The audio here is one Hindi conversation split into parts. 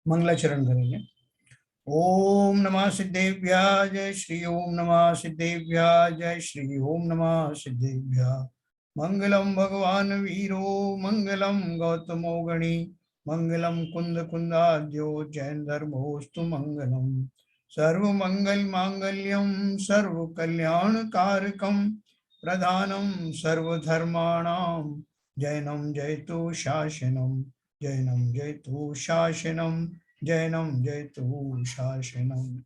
मंगलाचरण करेंगे। ओम नमः सिद्धेभ्यः जय श्री ओम नमः सिद्धेभ्यः जय श्री ओम नमः सिद्धेभ्यः। मंगलम भगवान वीरो मंगलम गौतमो गणी मंगलम कुंद कुंदाद्यो जैन धर्मोस्तु मंगलम। सर्व मंगल मांगल्यम सर्व कल्याण कारकम प्रधानम सर्वधर्माणां जैनम जयतु शासनम जैनम जयतु शासनम जैनम जयतु शासनम।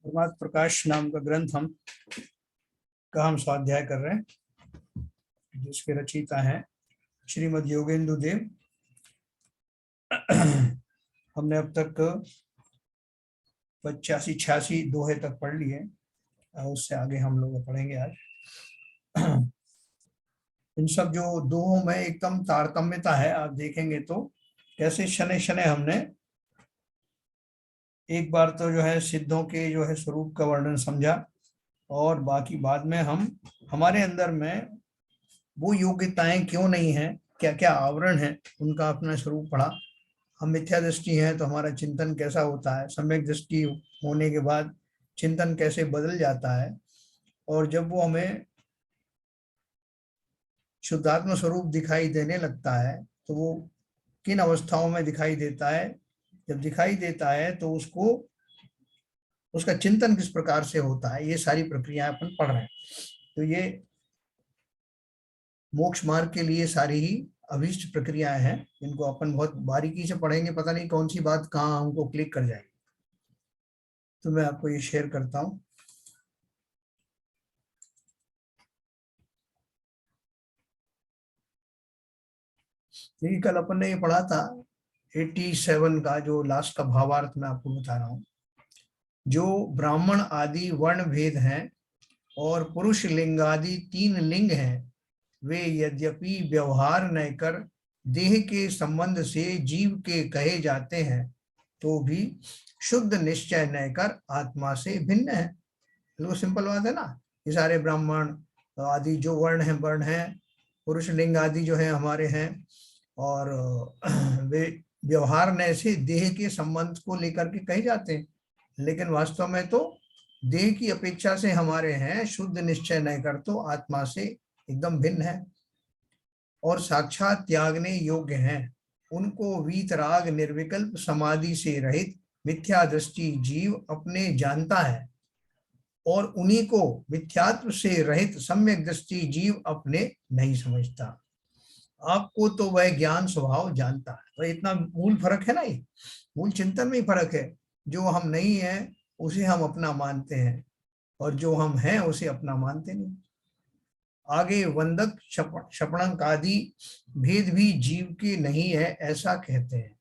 परमार्थ प्रकाश नाम का ग्रंथ हम स्वाध्याय कर रहे हैं, जिसके रचयिता हैं श्रीमद् योगेंदु देव। हमने अब तक 85-86 दोहे तक पढ़ लिए, उससे आगे हम लोग पढ़ेंगे आज। इन सब जो दोहों में एकदम तारतम्यता है, आप देखेंगे तो कैसे शनै शनै हमने एक बार तो जो है सिद्धों के जो है स्वरूप का वर्णन समझा, और बाकी बाद में हम हमारे अंदर में वो योग्यताएं क्यों नहीं है, क्या क्या आवरण है, उनका अपना स्वरूप पढ़ा। हम मिथ्या दृष्टि हैं तो हमारा चिंतन कैसा होता है, सम्यक दृष्टि होने के बाद चिंतन कैसे बदल जाता है, और जब वो हमें शुद्धात्म स्वरूप दिखाई देने लगता है तो वो किन अवस्थाओं में दिखाई देता है। जब दिखाई देता है तो उसका चिंतन किस प्रकार से होता है, ये सारी प्रक्रियाएं अपन पढ़ रहे हैं। तो ये मोक्ष मार्ग के लिए सारी ही अभीष्ट प्रक्रियाएं हैं, इनको अपन बहुत बारीकी से पढ़ेंगे, पता नहीं कौन सी बात कहाँ हमको क्लिक कर जाएगी। तो मैं आपको ये शेयर करता हूँ। देखिए, कल अपन ने ये पढ़ा था 87 का, जो लास्ट का भावार्थ मैं आपको बता रहा हूँ। जो ब्राह्मण आदि वर्ण भेद हैं और पुरुष लिंगादि 3 लिंग हैं, वे यद्यपि व्यवहार न कर देह के संबंध से जीव के कहे जाते हैं, तो भी शुद्ध निश्चय न कर आत्मा से भिन्न है। तो सिंपल बात है ना। ये सारे ब्राह्मण आदि जो वर्ण हैं, पुरुष लिंग आदि जो है हमारे हैं, और वे व्यवहार न से देह के संबंध को लेकर के कहे जाते हैं, लेकिन वास्तव में तो देह की अपेक्षा से हमारे हैं, शुद्ध निश्चय नहीं कर तो आत्मा से एकदम भिन्न है और साक्षात त्यागने योग्य हैं। उनको वीतराग निर्विकल्प समाधि से रहित मिथ्या दृष्टि जीव अपने जानता है, और उन्हीं को मिथ्यात्व से रहित सम्यक दृष्टि जीव अपने नहीं समझता। आपको तो वह ज्ञान स्वभाव जानता है। तो इतना मूल फर्क है ना, ये मूल चिंतन में ही फर्क है। जो हम नहीं है उसे हम अपना मानते हैं, और जो हम हैं उसे अपना मानते नहीं। आगे वंदक शपणक आदि भेद भी जीव के नहीं है, ऐसा कहते हैं।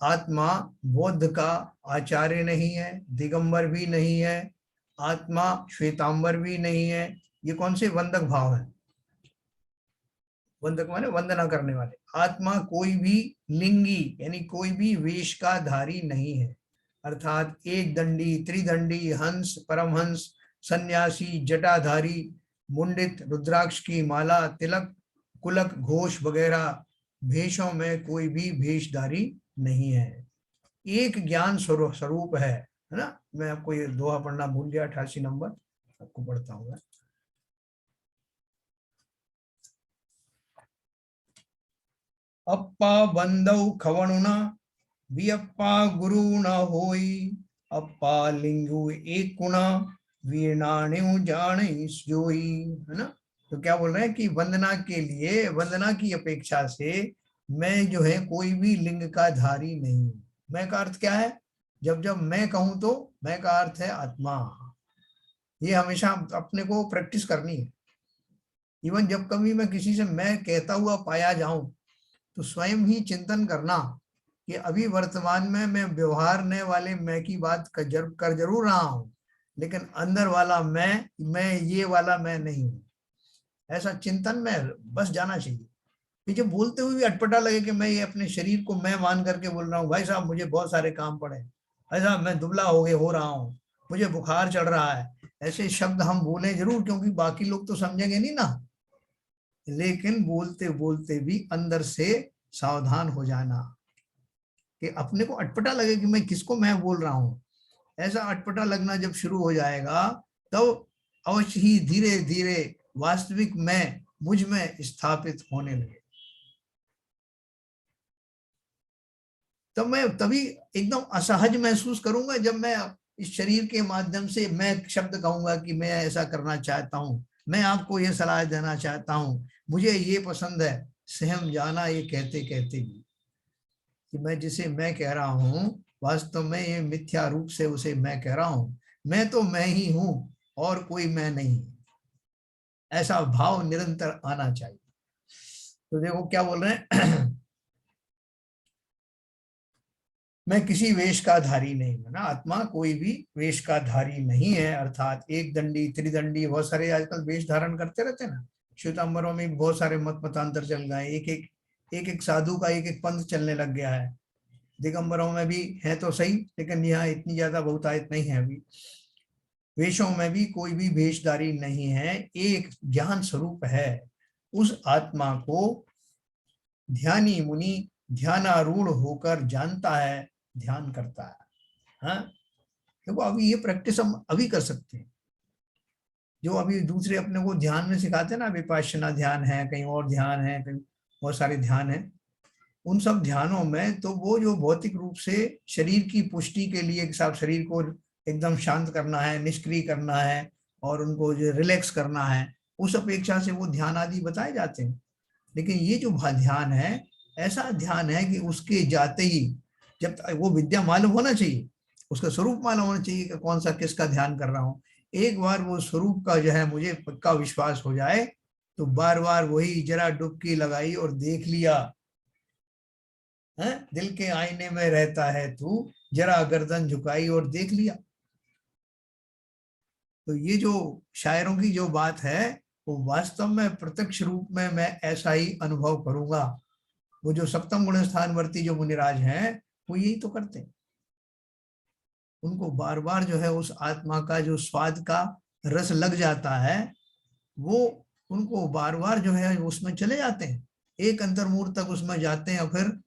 आत्मा बौद्ध का आचार्य नहीं है, दिगंबर भी नहीं है, आत्मा श्वेतांबर भी नहीं है। ये कौन से वंदक भाव है? वंदक माने वंदना करने वाले। आत्मा कोई भी लिंगी यानी कोई भी वेश का धारी नहीं है, अर्थात एक दंडी, त्रिदंडी, हंस, परमहंस, सन्यासी, जटाधारी, मुंडित, रुद्राक्ष की माला, तिलक, कुलक, घोष वगैरह भेषों में कोई भी भेषधारी नहीं है। एक ज्ञान स्वरूप है ना। मैं आपको ये दोहा पढ़ना भूल गया, 88 नंबर आपको पढ़ता हूँ। अप्पा बंदौ खवणुना वियप्पा गुरु न होई, अप्पा लिंगु एक गुणा वीणाणु जाने जोई, है ना। तो क्या बोल रहे हैं कि वंदना के लिए, वंदना की अपेक्षा से मैं जो है कोई भी लिंग का धारी नहीं। मैं का अर्थ क्या है? जब जब मैं कहूं तो मैं का अर्थ है आत्मा। ये हमेशा अपने को प्रैक्टिस करनी है। इवन जब कभी मैं किसी से मैं कहता हुआ पाया जाऊं तो स्वयं ही चिंतन करना कि अभी वर्तमान में मैं व्यवहारने वाले मैं की बात कर जरूर रहा हूं, लेकिन अंदर वाला मैं ये वाला मैं नहीं हूं। ऐसा चिंतन में बस जाना चाहिए। कि जब बोलते हुए भी अटपटा लगे कि मैं ये अपने शरीर को मैं मान करके बोल रहा हूँ, भाई साहब मुझे बहुत सारे काम पड़े, भाई साहब मैं दुबला हो रहा हूँ, मुझे बुखार चढ़ रहा है, ऐसे शब्द हम बोले जरूर, क्योंकि बाकी लोग तो समझेंगे नहीं ना, लेकिन बोलते बोलते भी अंदर से सावधान हो जाना कि अपने को अटपटा लगे कि मैं किसको मैं बोल रहा हूं। ऐसा अटपटा लगना जब शुरू हो जाएगा, तो अवश्य ही धीरे धीरे वास्तविक मैं मुझ में स्थापित होने लगे। तो मैं तभी एकदम असहज महसूस करूंगा जब मैं इस शरीर के माध्यम से मैं शब्द कहूंगा कि मैं ऐसा करना चाहता हूं, मैं आपको ये सलाह देना चाहता हूं, मुझे ये पसंद है। सहम जाना ये कहते कहते भी कि मैं जिसे मैं कह रहा हूं, वास्तव में ये मिथ्या रूप से उसे मैं कह रहा हूं। मैं तो मैं ही हूं और कोई मैं नहीं। ऐसा भाव निरंतर आना चाहिए। तो देखो क्या बोल रहे हैं मैं किसी वेश का धारी नहीं हूं ना, आत्मा कोई भी वेश का धारी नहीं है। अर्थात एक दंडी त्रिदंडी बहुत सारे आजकल वेश धारण करते रहते हैं ना। श्वेतांबरों में भी बहुत सारे मत मतांतर चल गए, एक एक साधु का एक एक पंथ चलने लग गया है। दिगंबरों में भी है तो सही, लेकिन यहाँ इतनी ज्यादा बहुतायत नहीं है अभी। वेशों में भी कोई भी वेशधारी नहीं है, एक ज्ञान स्वरूप है। उस आत्मा को ध्यानी मुनि ध्यानारूढ़ होकर जानता है, ध्यान करता है। हाँ, देखो अभी ये प्रैक्टिस हम अभी कर सकते हैं। जो अभी दूसरे अपने को ध्यान में सिखाते हैं ना, विपश्यना ध्यान है, कहीं और ध्यान है, कहीं बहुत सारे ध्यान है। उन सब ध्यानों में तो वो जो भौतिक रूप से शरीर की पुष्टि के लिए सब शरीर को एकदम शांत करना है, निष्क्रिय करना है और उनको जो रिलैक्स करना है, उस अपेक्षा से वो ध्यान आदि बताए जाते हैं। लेकिन ये जो ध्यान है, ऐसा ध्यान है कि उसके जाते ही जब वो विद्या मालूम होना चाहिए, उसका स्वरूप मालूम होना चाहिए कि कौन सा किसका ध्यान कर रहा हूँ। एक बार वो स्वरूप का जो है मुझे पक्का विश्वास हो जाए, तो बार बार वही जरा डुबकी लगाई और देख लिया है, दिल के आईने में रहता है तू, जरा गर्दन झुकाई और देख लिया। तो ये जो शायरों की जो बात है, वो वास्तव में प्रत्यक्ष रूप में मैं ऐसा ही अनुभव करूंगा। वो जो सप्तम गुण स्थानवर्ती जो मुनिराज हैं, वो यही तो करते हैं। उनको बार बार जो है उस आत्मा का जो स्वाद का रस लग जाता है, वो उनको बार बार जो है उसमें चले जाते हैं, एक अंतर्मूर्त तक उसमें जाते हैं, और फिर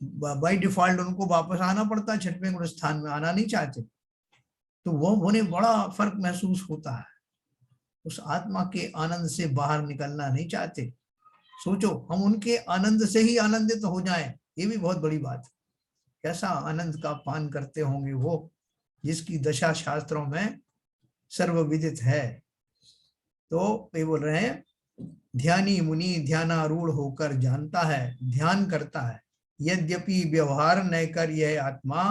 बाय डिफॉल्ट उनको वापस आना पड़ता है, छठवें गुण स्थान में आना नहीं चाहते। तो वो उन्हें बड़ा फर्क महसूस होता है, उस आत्मा के आनंद से बाहर निकलना नहीं चाहते। सोचो हम उनके आनंद से ही आनंदित तो हो जाएं, ये भी बहुत बड़ी बात है। कैसा आनंद का पान करते होंगे वो, जिसकी दशा शास्त्रों में सर्वविदित है। तो ये बोल रहे हैं ध्यानी मुनि ध्यानारूढ़ होकर जानता है, ध्यान करता है। यद्यपि व्यवहार न कर यह आत्मा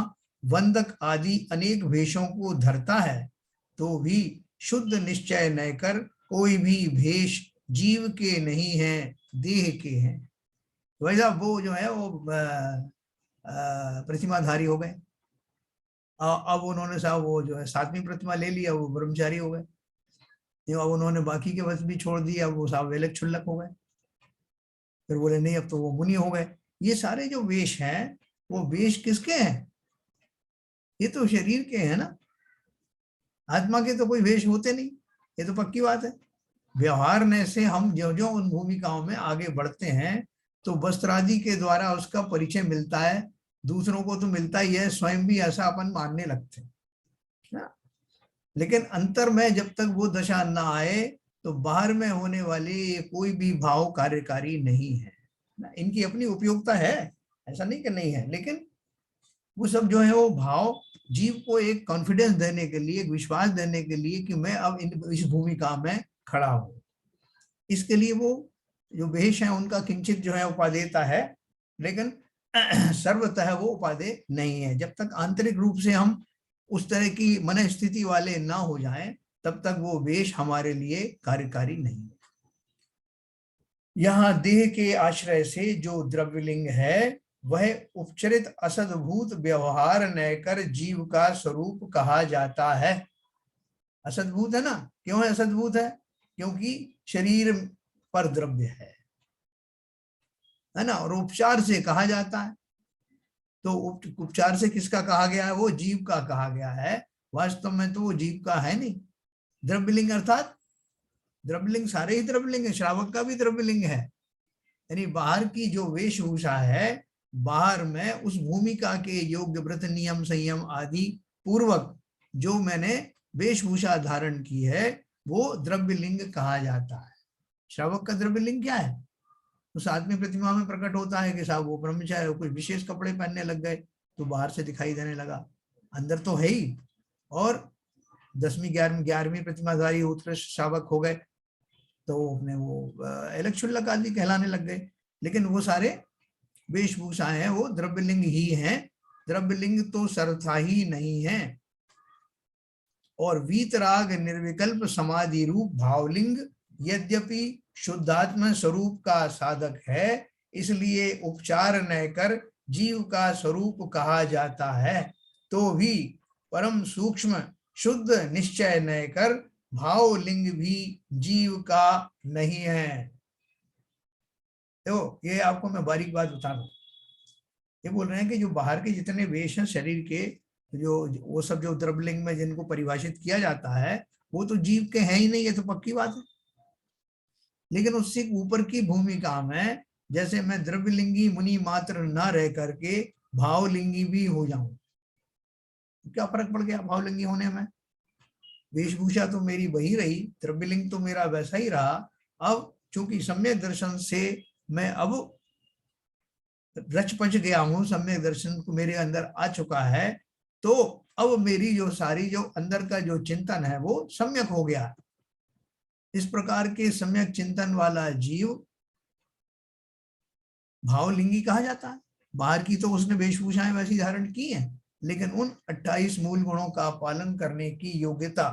वंदक आदि अनेक भेषों को धरता है, तो भी शुद्ध निश्चय न कर कोई भी भेष जीव के नहीं है, देह के हैं। वैसा वो जो है वो प्रतिमाधारी हो गए। अब उन्होंने साहब वो जो है सातवीं प्रतिमा ले लिया, वो ब्रह्मचारी हो गए। अब उन्होंने बाकी के वश भी छोड़ दिया, वो साहब वेलक छुल्लक हो गए। फिर बोले नहीं अब तो वो मुनि हो गए। ये सारे जो वेश हैं, वो वेश किसके हैं? ये तो शरीर के हैं ना, आत्मा के तो कोई वेश होते नहीं, ये तो पक्की बात है। व्यवहार ने से हम जो जो उन भूमिकाओं में आगे बढ़ते हैं, तो वस्त्र आदि के द्वारा उसका परिचय मिलता है, दूसरों को तो मिलता ही है, स्वयं भी ऐसा अपन मानने लगते हैं ना। लेकिन अंतर में जब तक वो दशा ना आए, तो बाहर में होने वाली कोई भी भाव कार्यकारी नहीं है ना। इनकी अपनी उपयोगिता है, ऐसा नहीं कि नहीं है, लेकिन वो सब जो है वो भाव जीव को एक कॉन्फिडेंस देने के लिए, एक विश्वास देने के लिए कि मैं अब इस भूमिका में खड़ा हूं। इसके लिए वो जो वेश है उनका किंचित जो है उपादेयता है, लेकिन सर्वतः वो उपादेय नहीं है। जब तक आंतरिक रूप से हम उस तरह की मन स्थिति वाले ना हो जाएं, तब तक वो वेश हमारे लिए कार्यकारी नहीं है। यहाँ देह के आश्रय से जो द्रव्यलिंग है, वह उपचरित असद्भूत व्यवहार न कर जीव का स्वरूप कहा जाता है। असद्भूत है ना, क्यों है असद्भूत है? क्योंकि शरीर पर द्रव्य है ना, और उपचार से कहा जाता है। तो उपचार से किसका कहा गया है? वो जीव का कहा गया है। वास्तव में तो वो जीव का है नहीं, द्रव्यलिंग अर्थात द्रव्यलिंग, सारे ही द्रव्यलिंग है, श्रावक का भी द्रव्यलिंग है। यानी बाहर की जो वेशभूषा है, बाहर में उस भूमिका के योग्य व्रत नियम संयम आदि पूर्वक जो मैंने वेशभूषा धारण की है, वो द्रव्यलिंग कहा जाता है। श्रावक का द्रव्यलिंग क्या है? उस आदमी प्रतिमा में प्रकट होता है कि साहब वो ब्रह्मचारी कुछ विशेष कपड़े पहनने लग गए तो बाहर से दिखाई देने लगा, अंदर तो है ही। और 10वीं 11वीं प्रतिमाधारी उत्कृष्ट श्रावक हो गए तो अपने वो अलग क्षुल्लक आदि कहलाने लग गए। लेकिन वो सारे वेशभूषाएं हैं वो द्रव्यलिंग ही हैं, द्रव्यलिंग तो सर्वथा ही नहीं है। और वीतराग निर्विकल्प समाधि रूप भावलिंग यद्यपि शुद्धात्म स्वरूप का साधक है, इसलिए उपचार न कर जीव का स्वरूप कहा जाता है, तो भी परम सूक्ष्म शुद्ध निश्चय न कर भावलिंग भी जीव का नहीं है। तो ये आपको मैं बारीक बात बता दूं, ये बोल रहे हैं कि जो बाहर के जितने वेश हैं शरीर के, जो वो सब जो द्रव्यलिंग में जिनको परिभाषित किया जाता है वो तो जीव के हैं ही नहीं, ये तो पक्की बात है। लेकिन उससे ऊपर की भूमिका में, जैसे मैं द्रव्यलिंगी मुनि मात्र न रह करके भावलिंगी भी हो जाऊं, क्या फर्क पड़ गया भावलिंगी होने में? वेशभूषा तो मेरी वही रही, द्रव्यलिंग तो मेरा वैसा ही रहा। अब चूंकि सम्यक दर्शन से मैं अब रच पच गया हूं, सम्यक दर्शन को मेरे अंदर आ चुका है, तो अब मेरी जो सारी जो अंदर का जो चिंतन है वो सम्यक हो गया। इस प्रकार के सम्यक चिंतन वाला जीव भावलिंगी कहा जाता है। बाहर की तो उसने वेशभूषाएं वैसी धारण की हैं, लेकिन उन 28 मूल गुणों का पालन करने की योग्यता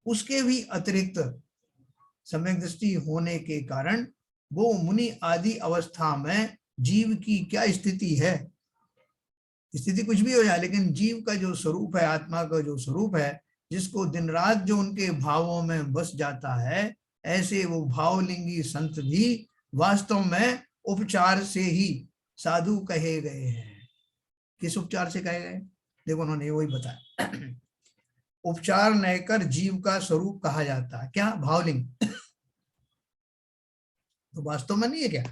उसके भी अतिरिक्त सम्यक दृष्टि होने के कारण वो मुनि आदि अवस्था में जीव की क्या स्थिति है, स्थिति कुछ भी हो जाए, लेकिन जीव का जो स्वरूप है, आत्मा का जो स्वरूप है, जिसको दिन रात जो उनके भावों में बस जाता है, ऐसे वो भावलिंगी संत भी वास्तव में उपचार से ही साधु कहे गए हैं। किस उपचार से कहे गए? देखो उन्होंने वही बताया, उपचार न कर जीव का स्वरूप कहा जाता है। क्या? भावलिंग। तो वास्तव में नहीं है क्या?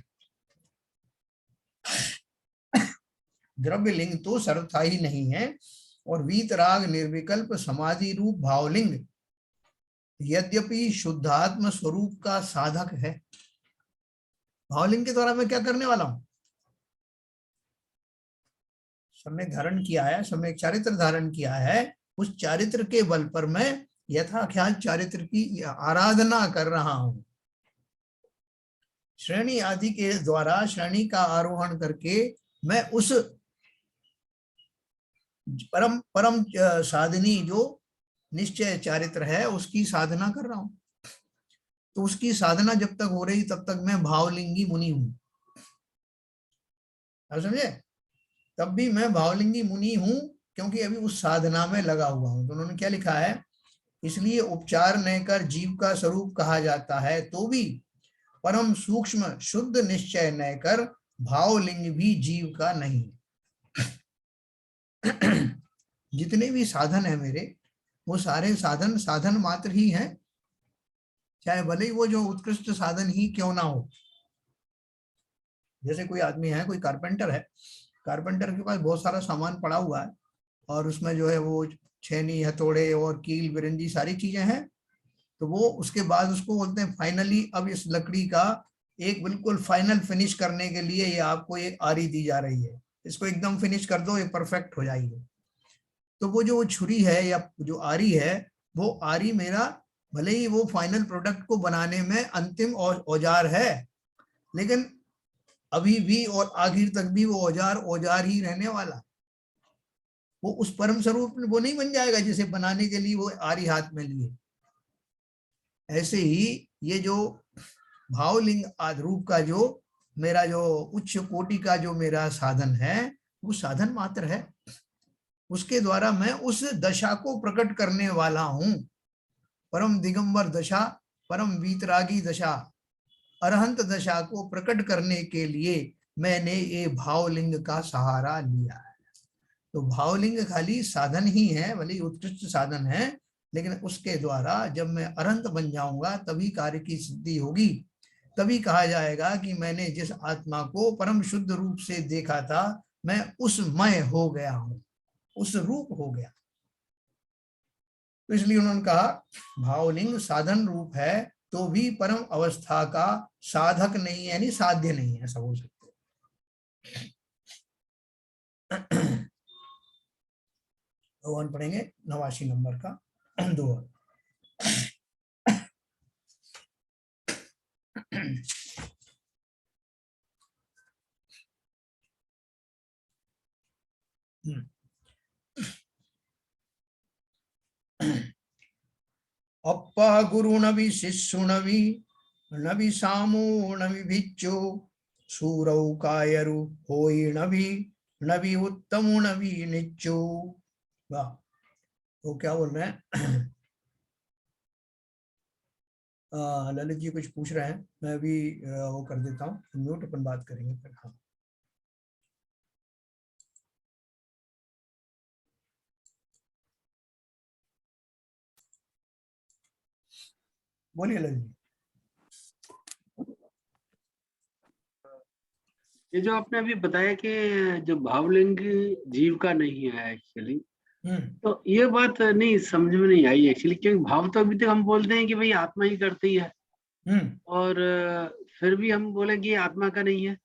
द्रव्यलिंग तो सर्वथा ही नहीं है, और वीतराग निर्विकल्प समाधि रूप भावलिंग यद्यपि शुद्धात्म स्वरूप का साधक है। भावलिंग के द्वारा मैं क्या करने वाला हूं? सम्यक धारण किया है, सम्यक चारित्र धारण किया है, उस चारित्र के बल पर मैं यथाख्याल चारित्र की आराधना कर रहा हूं। श्रेणी आदि के द्वारा श्रेणी का आरोहण करके मैं उस परम परम साधनी जो निश्चय चारित्र है उसकी साधना कर रहा हूं। तो उसकी साधना जब तक हो रही तब तक मैं भावलिंगी मुनि हूं। आप समझे? तब भी मैं भावलिंगी मुनि हूं, क्योंकि अभी उस साधना में लगा हुआ हूं। तो उन्होंने क्या लिखा है, इसलिए उपचार न कर जीव का स्वरूप कहा जाता है, तो भी परम सूक्ष्म शुद्ध निश्चय न कर भावलिंग भी जीव का नहीं। जितने भी साधन है मेरे, वो सारे साधन साधन मात्र ही हैं, चाहे भले ही वो जो उत्कृष्ट साधन ही क्यों ना हो। जैसे कोई आदमी है, कोई कारपेंटर है, कारपेंटर के पास बहुत सारा सामान पड़ा हुआ है, और उसमें जो है वो छेनी हथौड़े और कील बिरंजी सारी चीजें हैं। तो वो उसके बाद उसको बोलते हैं फाइनली अब इस लकड़ी का एक बिल्कुल फाइनल फिनिश करने के लिए ये आपको एक आरी दी जा रही है, इसको एकदम फिनिश कर दो, ये परफेक्ट हो जाएगी। तो वो जो छुरी है या जो आरी है, वो आरी मेरा भले ही वो फाइनल प्रोडक्ट को बनाने में अंतिम औजार है, लेकिन अभी भी और आखिर तक भी वो औजार औजार ही रहने वाला। वो उस परम स्वरूप वो नहीं बन जाएगा जिसे बनाने के लिए वो आरी हाथ में लिए। ऐसे ही ये जो भावलिंग आद्रूप का जो मेरा जो उच्च कोटि का जो मेरा साधन है, वो साधन मात्र है। उसके द्वारा मैं उस दशा को प्रकट करने वाला हूं, परम दिगंबर दशा, परम वीतरागी दशा, अरहंत दशा को प्रकट करने के लिए मैंने ये भावलिंग का सहारा लिया है। तो भावलिंग खाली साधन ही है, भले उत्कृष्ट साधन है, लेकिन उसके द्वारा जब मैं अनंत बन जाऊंगा तभी कार्य की सिद्धि होगी। तभी कहा जाएगा कि मैंने जिस आत्मा को परम शुद्ध रूप से देखा था, मैं उसमय हो गया हूं, उस रूप हो गया। तो इसलिए उन्होंने कहा भावलिंग साधन रूप है तो भी परम अवस्था का साधक नहीं है, यानी साध्य नहीं है, ऐसा बोल सकते हैं। भगवान पढ़ेंगे 89 नंबर का दोहा। अप्पा गुरु नवि शिष्यु नवि नवि सामो नवि भिच्चो सूरौ कायरु होई नवि नवि उत्तम नवि निच्चो। वाह, वो क्या बोल रहे हैं? ललित जी कुछ पूछ रहे हैं, मैं भी वो कर देता हूँ म्यूट, अपन बात करेंगे फिर। हाँ बोलिए ललित जी। ये जो आपने अभी बताया कि जो भावलिंग जीव का नहीं है एक्चुअली, तो ये बात नहीं समझ में नहीं आई एक्चुअली, क्योंकि भाव तो अभी तक हम बोलते हैं कि भाई आत्मा ही करती है, और फिर भी हम बोले कि आत्मा का नहीं है।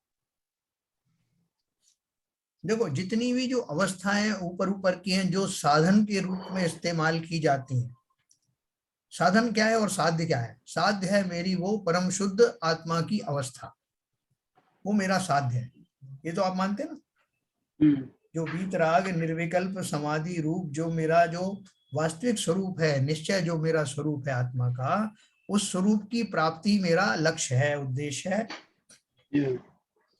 देखो जितनी भी जो अवस्थाएं ऊपर ऊपर की हैं जो साधन के रूप में इस्तेमाल की जाती हैं, साधन क्या है और साध्य क्या है? साध्य है मेरी वो परम शुद्ध आत्मा की अवस्था, वो मेरा साध्य है, ये तो आप मानते हैं ना। जो वीतराग निर्विकल्प समाधि रूप जो मेरा जो वास्तविक स्वरूप है, निश्चय जो मेरा स्वरूप है आत्मा का, उस स्वरूप की प्राप्ति मेरा लक्ष्य है, उद्देश्य है।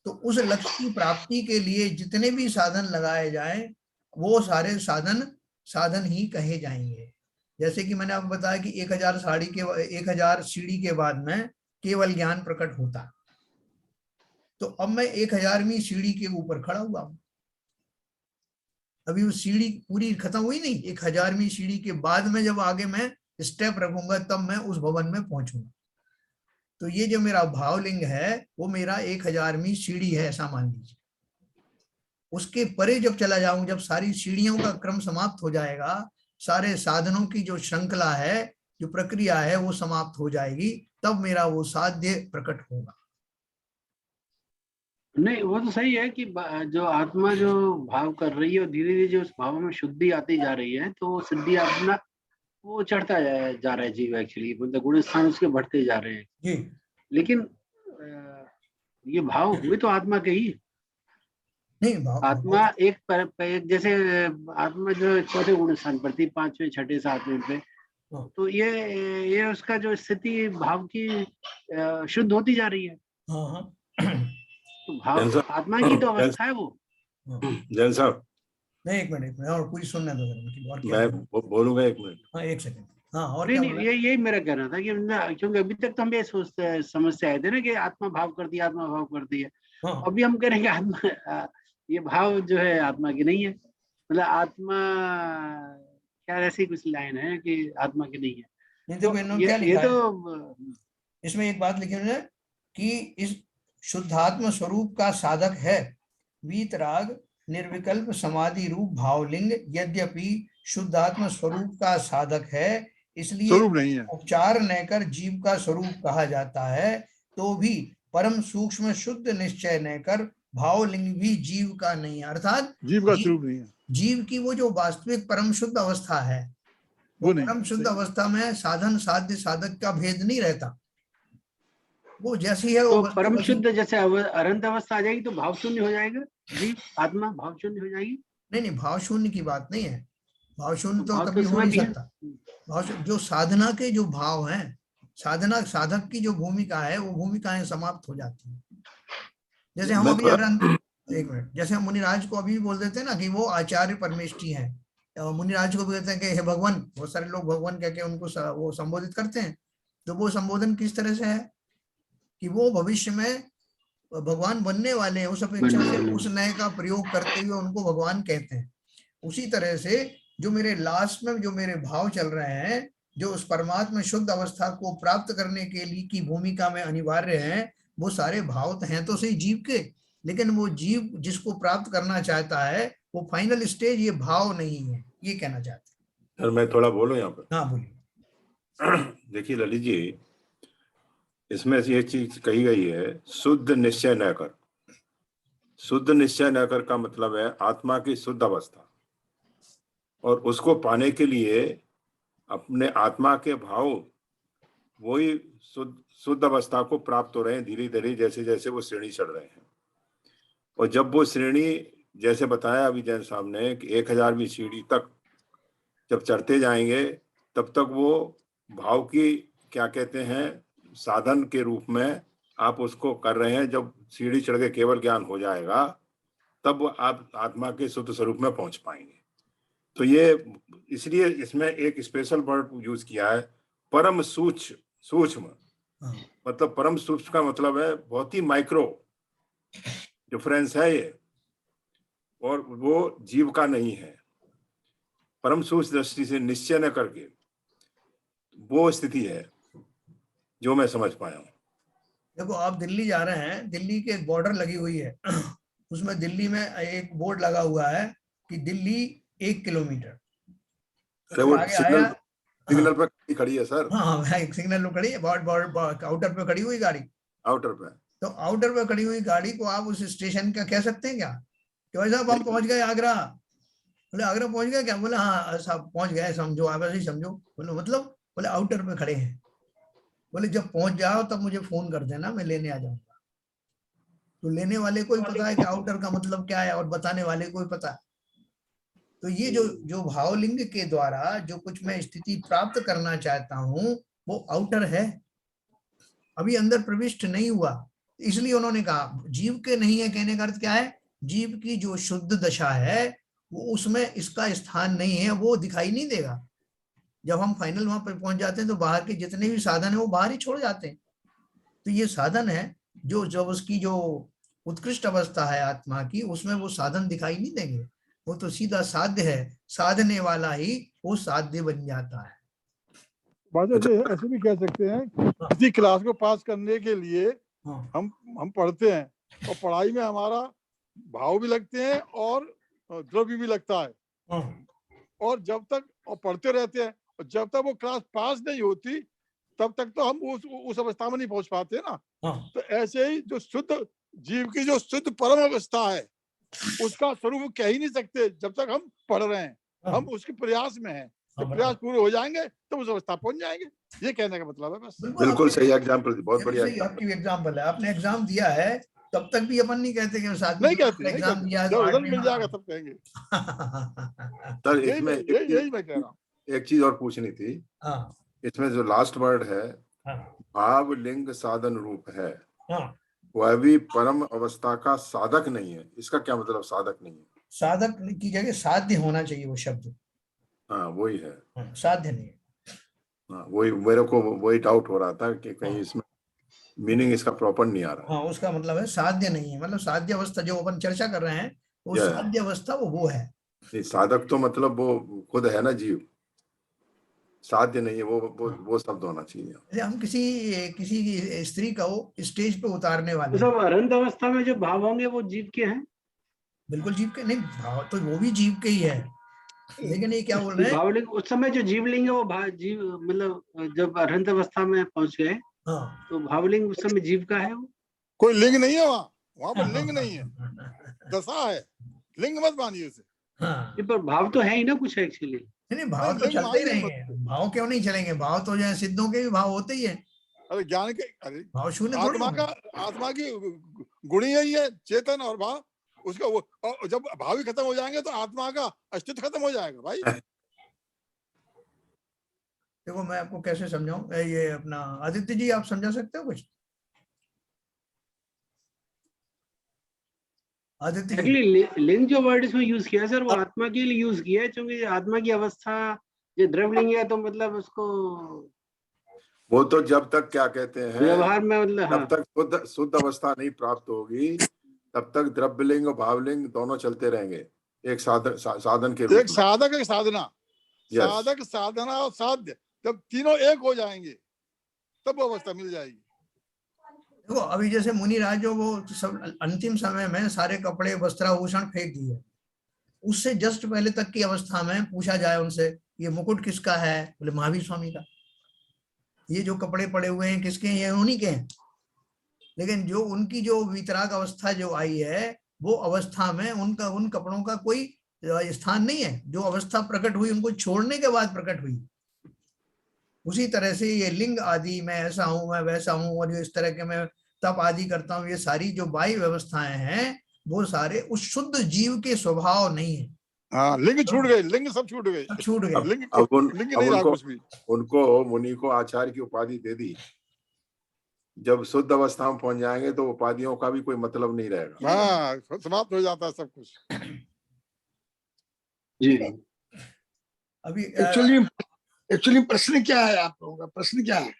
तो उस लक्ष्य की प्राप्ति के लिए जितने भी साधन लगाए जाएं, वो सारे साधन साधन ही कहे जाएंगे। जैसे कि मैंने आपको बताया कि 1000 सीढ़ी के बाद में केवल ज्ञान प्रकट होता, तो अब मैं 1000वीं सीढ़ी के ऊपर खड़ा हुआ हूं। अभी वो सीढ़ी पूरी खत्म हुई नहीं, 1000वीं सीढ़ी के बाद में जब आगे मैं स्टेप रखूंगा तब मैं उस भवन में पहुंचूंगा। तो ये जो मेरा भावलिंग है वो मेरा 1000वीं सीढ़ी है, ऐसा मान लीजिए। उसके परे जब चला जाऊं, जब सारी सीढ़ियों का क्रम समाप्त हो जाएगा, सारे साधनों की जो श्रृंखला है, जो प्रक्रिया है वो समाप्त हो जाएगी, तब मेरा वो साध्य प्रकट होगा। नहीं, वो तो सही है कि जो आत्मा जो भाव कर रही है और धीरे धीरे जो उस भाव में शुद्धि आती जा रही है, तो सिद्धि अपना वो चढ़ता जा रहा है जीव एक्चुअली, मतलब गुण स्थान उसके बढ़ते जा रहे हैं जी। लेकिन ये भाव हुए तो आत्मा के ही। नहीं आत्मा एक जैसे आत्मा जो चौथे गुण स्थान पर थी, 5वें 6ठे 7वें पे, तो ये उसका जो स्थिति भाव की शुद्ध होती जा रही है। हाँ तो भाव आत्मा की तो अवस्था है वो। जैन साहब, नहीं एक मिनट और पूरी सुनने दो, और क्या मैं बोलूंगा 1 मिनट। हाँ 1 सेकंड। हाँ और नहीं क्या नहीं, यही मेरा कहना था कि क्योंकि अभी तक तो हम ये समझ से आए थे ना कि आत्मा भाव करती है, आत्मा भाव करती है। हाँ। अभी हम कह रहे हैं कि आत्मा ये भाव जो है आत्मा की नहीं है, मतलब आत्मा क्या, ऐसी कुछ लाइन है कि आत्मा की नहीं है। नहीं देखो इन्होंने क्या ये लिखा है, तो इसमें एक बात लिखी है कि इस शुद्धात्म स्वरूप का साधक है वीतराग निर्विकल्प समाधि रूप भावलिंग, यद्यपि शुद्धात्म स्वरूप का साधक है इसलिए उपचार नहकर जीव का स्वरूप कहा जाता है, तो भी परम सूक्ष्म शुद्ध निश्चय नहकर भावलिंग भी जीव का नहीं है, अर्थात जीव का स्वरूप नहीं है। जीव की वो जो वास्तविक परम शुद्ध अवस्था है, वो परम शुद्ध अवस्था में साधन साध्य साधक का भेद नहीं रहता, वो जैसी है तो वो परम शुद्ध जैसे अनंत अवस्था आ जाएगी तो भाव शून्य हो जाएगा, जीव आत्मा भाव शून्य हो जाएगी। नहीं भाव शून्य की बात नहीं है, भाव शून्य तो भाव कभी हो नहीं भी सकता। भाव जो साधना के जो भाव हैं, साधना साधक की जो भूमिका है वो भूमिकाएं समाप्त हो जाती है। जैसे हम अभी अगर एक मिनट, जैसे हम मुनिराज को अभी बोल देते हैं ना कि वो आचार्य परमेष्ठी हैं, मुनिराज को भी कहते हैं कि हे भगवान, बहुत सारे लोग भगवान कह के उनको वो संबोधित करते हैं। तो वो संबोधन किस तरह से है कि वो भविष्य में भगवान बनने वाले हैं, उस अपेक्षा से उस नए का प्रयोग करते हुए उनको भगवान कहते हैं। उसी तरह से जो मेरे लास्ट में जो मेरे भाव चल रहे हैं, जो उस परमात्मा शुद्ध अवस्था को प्राप्त करने के लिए की भूमिका में अनिवार्य हैं, वो सारे भाव तो हैं तो सही जीव के, लेकिन वो जीव जिसको प्राप्त करना चाहता है वो फाइनल स्टेज ये भाव नहीं है, ये कहना चाहते हैं। सर मैं थोड़ा बोलूं यहाँ पर? हाँ बोलिए। देखिए ललित जी, इसमें ये चीज कही गई है, शुद्ध निश्चय न कर। शुद्ध निश्चय न कर का मतलब है आत्मा की शुद्ध अवस्था, और उसको पाने के लिए अपने आत्मा के भाव वही शुद्ध अवस्था को प्राप्त हो रहे हैं धीरे धीरे, जैसे जैसे वो श्रेणी चढ़ रहे हैं। और जब वो श्रेणी, जैसे बताया अभी जैन साहब ने कि 1000वीं सीढ़ी तक जब चढ़ते जाएंगे, तब तक वो भाव की क्या कहते हैं साधन के रूप में आप उसको कर रहे हैं। जब सीढ़ी चढ़ के केवल ज्ञान हो जाएगा, तब आप आत्मा के शुद्ध स्वरूप में पहुंच पाएंगे। तो ये इसलिए इसमें एक स्पेशल वर्ड यूज किया है, परम सूक्ष्म। मतलब परम सूक्ष्म का मतलब है बहुत ही माइक्रो डिफरेंस है ये, और वो जीव का नहीं है। परम सूक्ष्म दृष्टि से निश्चय न करके वो स्थिति है जो मैं समझ पाया हूँ। देखो आप दिल्ली जा रहे हैं, दिल्ली के बॉर्डर लगी हुई है, उसमें दिल्ली में एक बोर्ड लगा हुआ है कि दिल्ली 1 किलोमीटर। अरे वो सिग्नल पे खड़ी है सर। हाँ एक सिग्नल पे खड़ी है, आउटर पे खड़ी हुई गाड़ी, आउटर पे। तो आउटर पे खड़ी हुई गाड़ी को आप उस स्टेशन का कह सकते हैं क्या कि भाई साहब हम पहुंच गए आगरा? बोले आगरा पहुंच गए क्या? बोले हाँ साहब पहुंच गए, समझो आप ऐसे ही समझो। बोले मतलब? बोले आउटर पे खड़े हैं। बोले जब पहुंच जाओ तब मुझे फोन कर देना, मैं लेने आ जाऊंगा। तो लेने वाले को ही पता है कि आउटर का मतलब क्या है, और बताने वाले को ही पता है। तो ये जो भावलिंग के द्वारा जो कुछ मैं स्थिति प्राप्त करना चाहता हूं वो आउटर है, अभी अंदर प्रविष्ट नहीं हुआ। इसलिए उन्होंने कहा जीव के नहीं है, कहने का अर्थ क्या है, जीव की जो शुद्ध दशा है वो उसमें इसका स्थान नहीं है, वो दिखाई नहीं देगा। जब हम फाइनल वहां पर पहुंच जाते हैं तो बाहर के जितने भी साधन है वो बाहर ही छोड़ जाते हैं। तो ये साधन है जो जब उसकी जो उत्कृष्ट अवस्था है आत्मा की, उसमें वो साधन दिखाई नहीं देंगे, वो तो सीधा साध्य है, साधने वाला ही वो साध्य बन जाता है। ऐसे भी कह सकते हैं किसी क्लास को पास करने के लिए हम पढ़ते हैं, और पढ़ाई में हमारा भाव भी लगते हैं और द्रव्य भी लगता है, और जब तक और पढ़ते रहते हैं, और जब तक वो क्लास पास नहीं होती तब तक तो हम उस अवस्था में नहीं पहुंच पाते ना। तो ऐसे ही जो शुद्ध जीव की जो शुद्ध परम अवस्था है उसका स्वरूप कह ही नहीं सकते जब तक हम पढ़ रहे हैं, हम उसके प्रयास में हैं। जब प्रयास पूरे हो जाएंगे तो उस अवस्था पहुंच जाएंगे, ये कहने का मतलब है बस। बिल्कुल सही एग्जाम्पल, बहुत बढ़िया एग्जाम्पल है। आपने एग्जाम दिया है तब तक भी अपन नहीं कहते कि साथ नहीं कहते, एग्जाम दिया जब रिजल्ट मिल जाएगा तब कहेंगे। सर इसमें यही मैं कह रहा हूँ। एक चीज और पूछनी थी। इसमें जो लास्ट वर्ड है भाव लिंग साधन रूप है, वह भी परम अवस्था का साधक नहीं है। इसका क्या मतलब साधक नहीं है? साधक की जगह साध्य होना चाहिए वो शब्द। हाँ वही है, साध्य नहीं है। हाँ वही मेरे को वही डाउट हो रहा था कि कहीं इसमें मीनिंग इसका प्रॉपर नहीं आ रहा। हाँ उसका मतलब है साध्य नहीं है, मतलब साध्य अवस्था जो अपन चर्चा कर रहे हैं वो साध्य अवस्था वो है। साधक तो मतलब वो खुद है ना जीव, साध्य नहीं है, वो शब्द होना चाहिए। हम किसी स्त्री का वो स्टेज पे उतारने वाले सब अरंत अवस्था में जो भाव होंगे वो जीव के हैं। बिल्कुल जीव के नहीं, भाव तो वो भी जीव के ही है, लेकिन ये क्या बोल रहे हैं भावलिंग उस समय जो जीवलिंग है वो जीव मतलब जब अरहंत अवस्था में पहुंच गए तो भावलिंग उस समय जीव का है। वो कोई लिंग नहीं है वहां पर लिंग नहीं है, दशा है, लिंग मत मानिए उसे। पर भाव तो है ही ना कुछ एक्चुअली। नहीं भाव तो चलते ही रहेंगे, भाव क्यों नहीं चलेंगे, भाव तो जो है सिद्धों के भी भाव होते ही है। अरे ज्ञान के, अरे भाव शून्य थोड़ी आत्मा की गुण ही है चेतन और भाव, उसका वो जब भाव ही खत्म हो जाएंगे तो आत्मा का अस्तित्व खत्म हो जाएगा भाई। देखो मैं आपको कैसे समझाऊं, ये अपना आदित्य जी आप समझा सकते हो कुछ? एक्चुअली लिंग जो वर्ड इसमें यूज किया सर वो आत्मा के लिए यूज किया है, क्योंकि आत्मा की अवस्था जो द्रव्यलिंग है तो मतलब उसको वो तो जब तक क्या कहते हैं व्यवहार में मतलब जब तक शुद्ध अवस्था नहीं प्राप्त होगी तब तक द्रव्यलिंग और भावलिंग दोनों चलते रहेंगे। एक साधन के एक रूप साधक, एक साधना, Yes. साधक, साधना और साध्य, जब तीनों एक हो जाएंगे तब वो अवस्था मिल जाएगी। देखो अभी जैसे मुनिराज जो वो सब अंतिम समय में सारे कपड़े वस्त्राभूषण फेंक दिए, उससे जस्ट पहले तक की अवस्था में पूछा जाए उनसे ये मुकुट किसका है, बोले महावीर स्वामी का। ये जो कपड़े पड़े हुए हैं किसके हैं, ये उन्हीं के हैं। लेकिन जो उनकी जो वितराग अवस्था जो आई है, वो अवस्था में उनका उन कपड़ों का कोई स्थान नहीं है। जो अवस्था प्रकट हुई उनको छोड़ने के बाद प्रकट हुई। उसी तरह से ये लिंग आदि, मैं ऐसा हूं, मैं वैसा हूं, और जो इस तरह के मैं तप आदि करता हूं, ये सारी जो बाह्य व्यवस्थाएं हैं वो सारे उस शुद्ध जीव के स्वभाव नहीं है। हाँ, लिंग छूट गए, लिंग सब छूट गए, छूट गए। लिंग नहीं रहा कुछ भी। उनको मुनि को आचार्य की उपाधि दे दी। जब शुद्ध अवस्था में पहुंच जाएंगे तो उपाधियों का भी कोई मतलब नहीं रहेगा। हाँ, समाप्त हो जाता है सब कुछ। जी अभी एक्चुअली प्रश्न क्या है, आप लोगों का प्रश्न क्या है?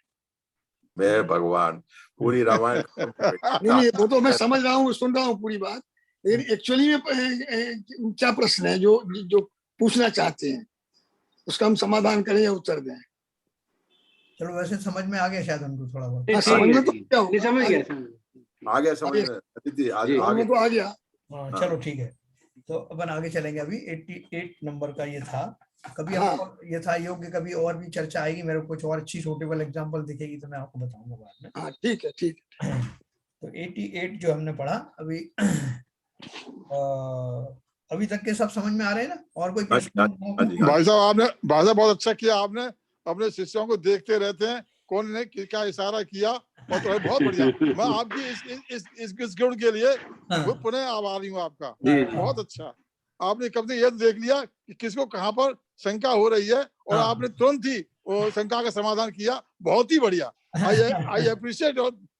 मैं भगवान पूरी रामायण नहीं, वो तो मैं समझ रहा हूँ, सुन रहा हूँ पूरी बात, लेकिन एक्चुअली में क्या प्रश्न है जो पूछना चाहते हैं, उसका हम समाधान करें या उत्तर दें? चलो वैसे समझ में आ गया शायद उनको थोड़ा बहुत। समझ में तो क्या होगा, समझ गया, आ गया समझ में। आगे तो आ गया। हाँ चलो ठीक है, तो अपन आगे चलेंगे। अभी 88 नंबर का ये था। कभी हाँ। आपको ये था योग्य, कभी और भी चर्चा आएगी, मेरे को कुछ और अच्छी सूटेबल एग्जांपल दिखेगी तो मैं आपको बताऊंगा बाद में। हाँ ठीक है, ठीक है। तो 88 जो हमने पढ़ा अभी, अभी तक के सब समझ में आ रहे हैं ना? और कोई प्रश्न? भाई साहब बहुत अच्छा किया, आपने अपने शिष्यों को देखते रहते हैं कौन ने क्या इशारा किया, और तो बहुत बढ़िया। मैं आपकी इस गुण के लिए पुनः आभारी हूँ आपका। बहुत अच्छा, आपने कब से यह देख लिया कि किसको कहाँ पर शंका हो रही है, और आपने तुरंत ही वो शंका का समाधान किया। बहुत ही बढ़िया। I appreciate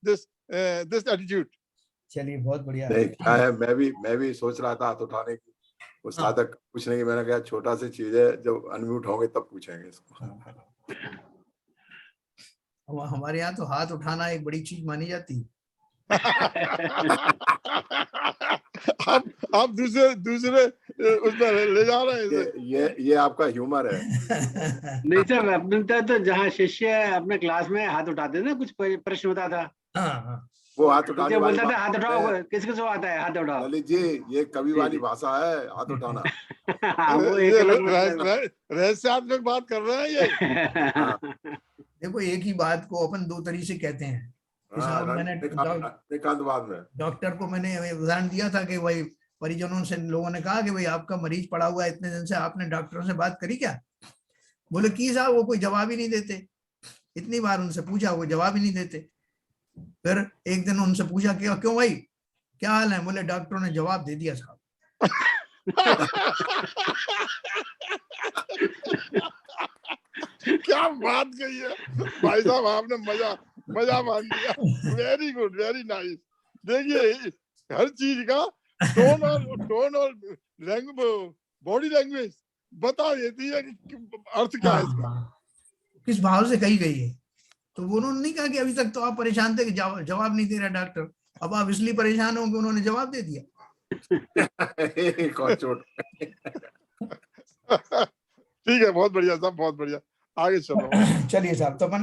this attitude. चलिए बहुत बढ़िया। क्या है, मैं भी सोच रहा था हाथ उठाने की, वो साधक पूछने की। मैंने कहा छोटा सी चीज है, जब अनम्यूट होंगे तब पूछेंगे इसको। हमारे यहाँ तो हाथ उठाना एक बड़ी चीज मानी जाती है। आप दूसरे उसमें ले जा रहे हैं। ये आपका ह्यूमर है। नहीं सर, अपने तो जहाँ शिष्य अपने क्लास में हाथ उठाते थे ना, कुछ प्रश्न होता था, वो हाथ उठाने वाली बोलता था हाथ उठाओ, किसको आता है हाथ उठाओ। ललित जी, ये कवि वाली भाषा है, हाथ उठाना। वो एक रहस्यात्मक बात कर रहे हैं ये। देखो एक ही बात को अपन दो तरीके से कहते हैं। मैंने डॉक्टर को मैंने उदाहरण दिया था कि भाई परिजनों से लोगों ने कहा कि भाई आपका मरीज पड़ा हुआ है इतने दिन से, आपने डॉक्टरों से बात करी क्या? बोले की साहब वो कोई जवाब ही नहीं देते। इतनी बार उनसे पूछा, वो जवाब ही नहीं देते। फिर एक दिन उनसे पूछा क्यों भाई क्या हाल है? बोले डॉक्टरों ने जवाब दे दिया साहब। क्या बात कही है भाई साहब, आपने मजा मान दिया। Very good, very nice. देखिए हर चीज का टोन और बॉडी लैंग्वेज बता देती है कि अर्थ क्या है इसका, किस भाव से कही गई है। तो वो उन्होंने नहीं कहा कि अभी तक तो आप परेशान थे कि जवाब नहीं दे रहा डॉक्टर, अब आप इसलिए परेशान हो कि उन्होंने जवाब दे दिया। ठीक है, बहुत बढ़िया साहब, बहुत बढ़िया। आगे चलो। चलिए साहब, तो अपन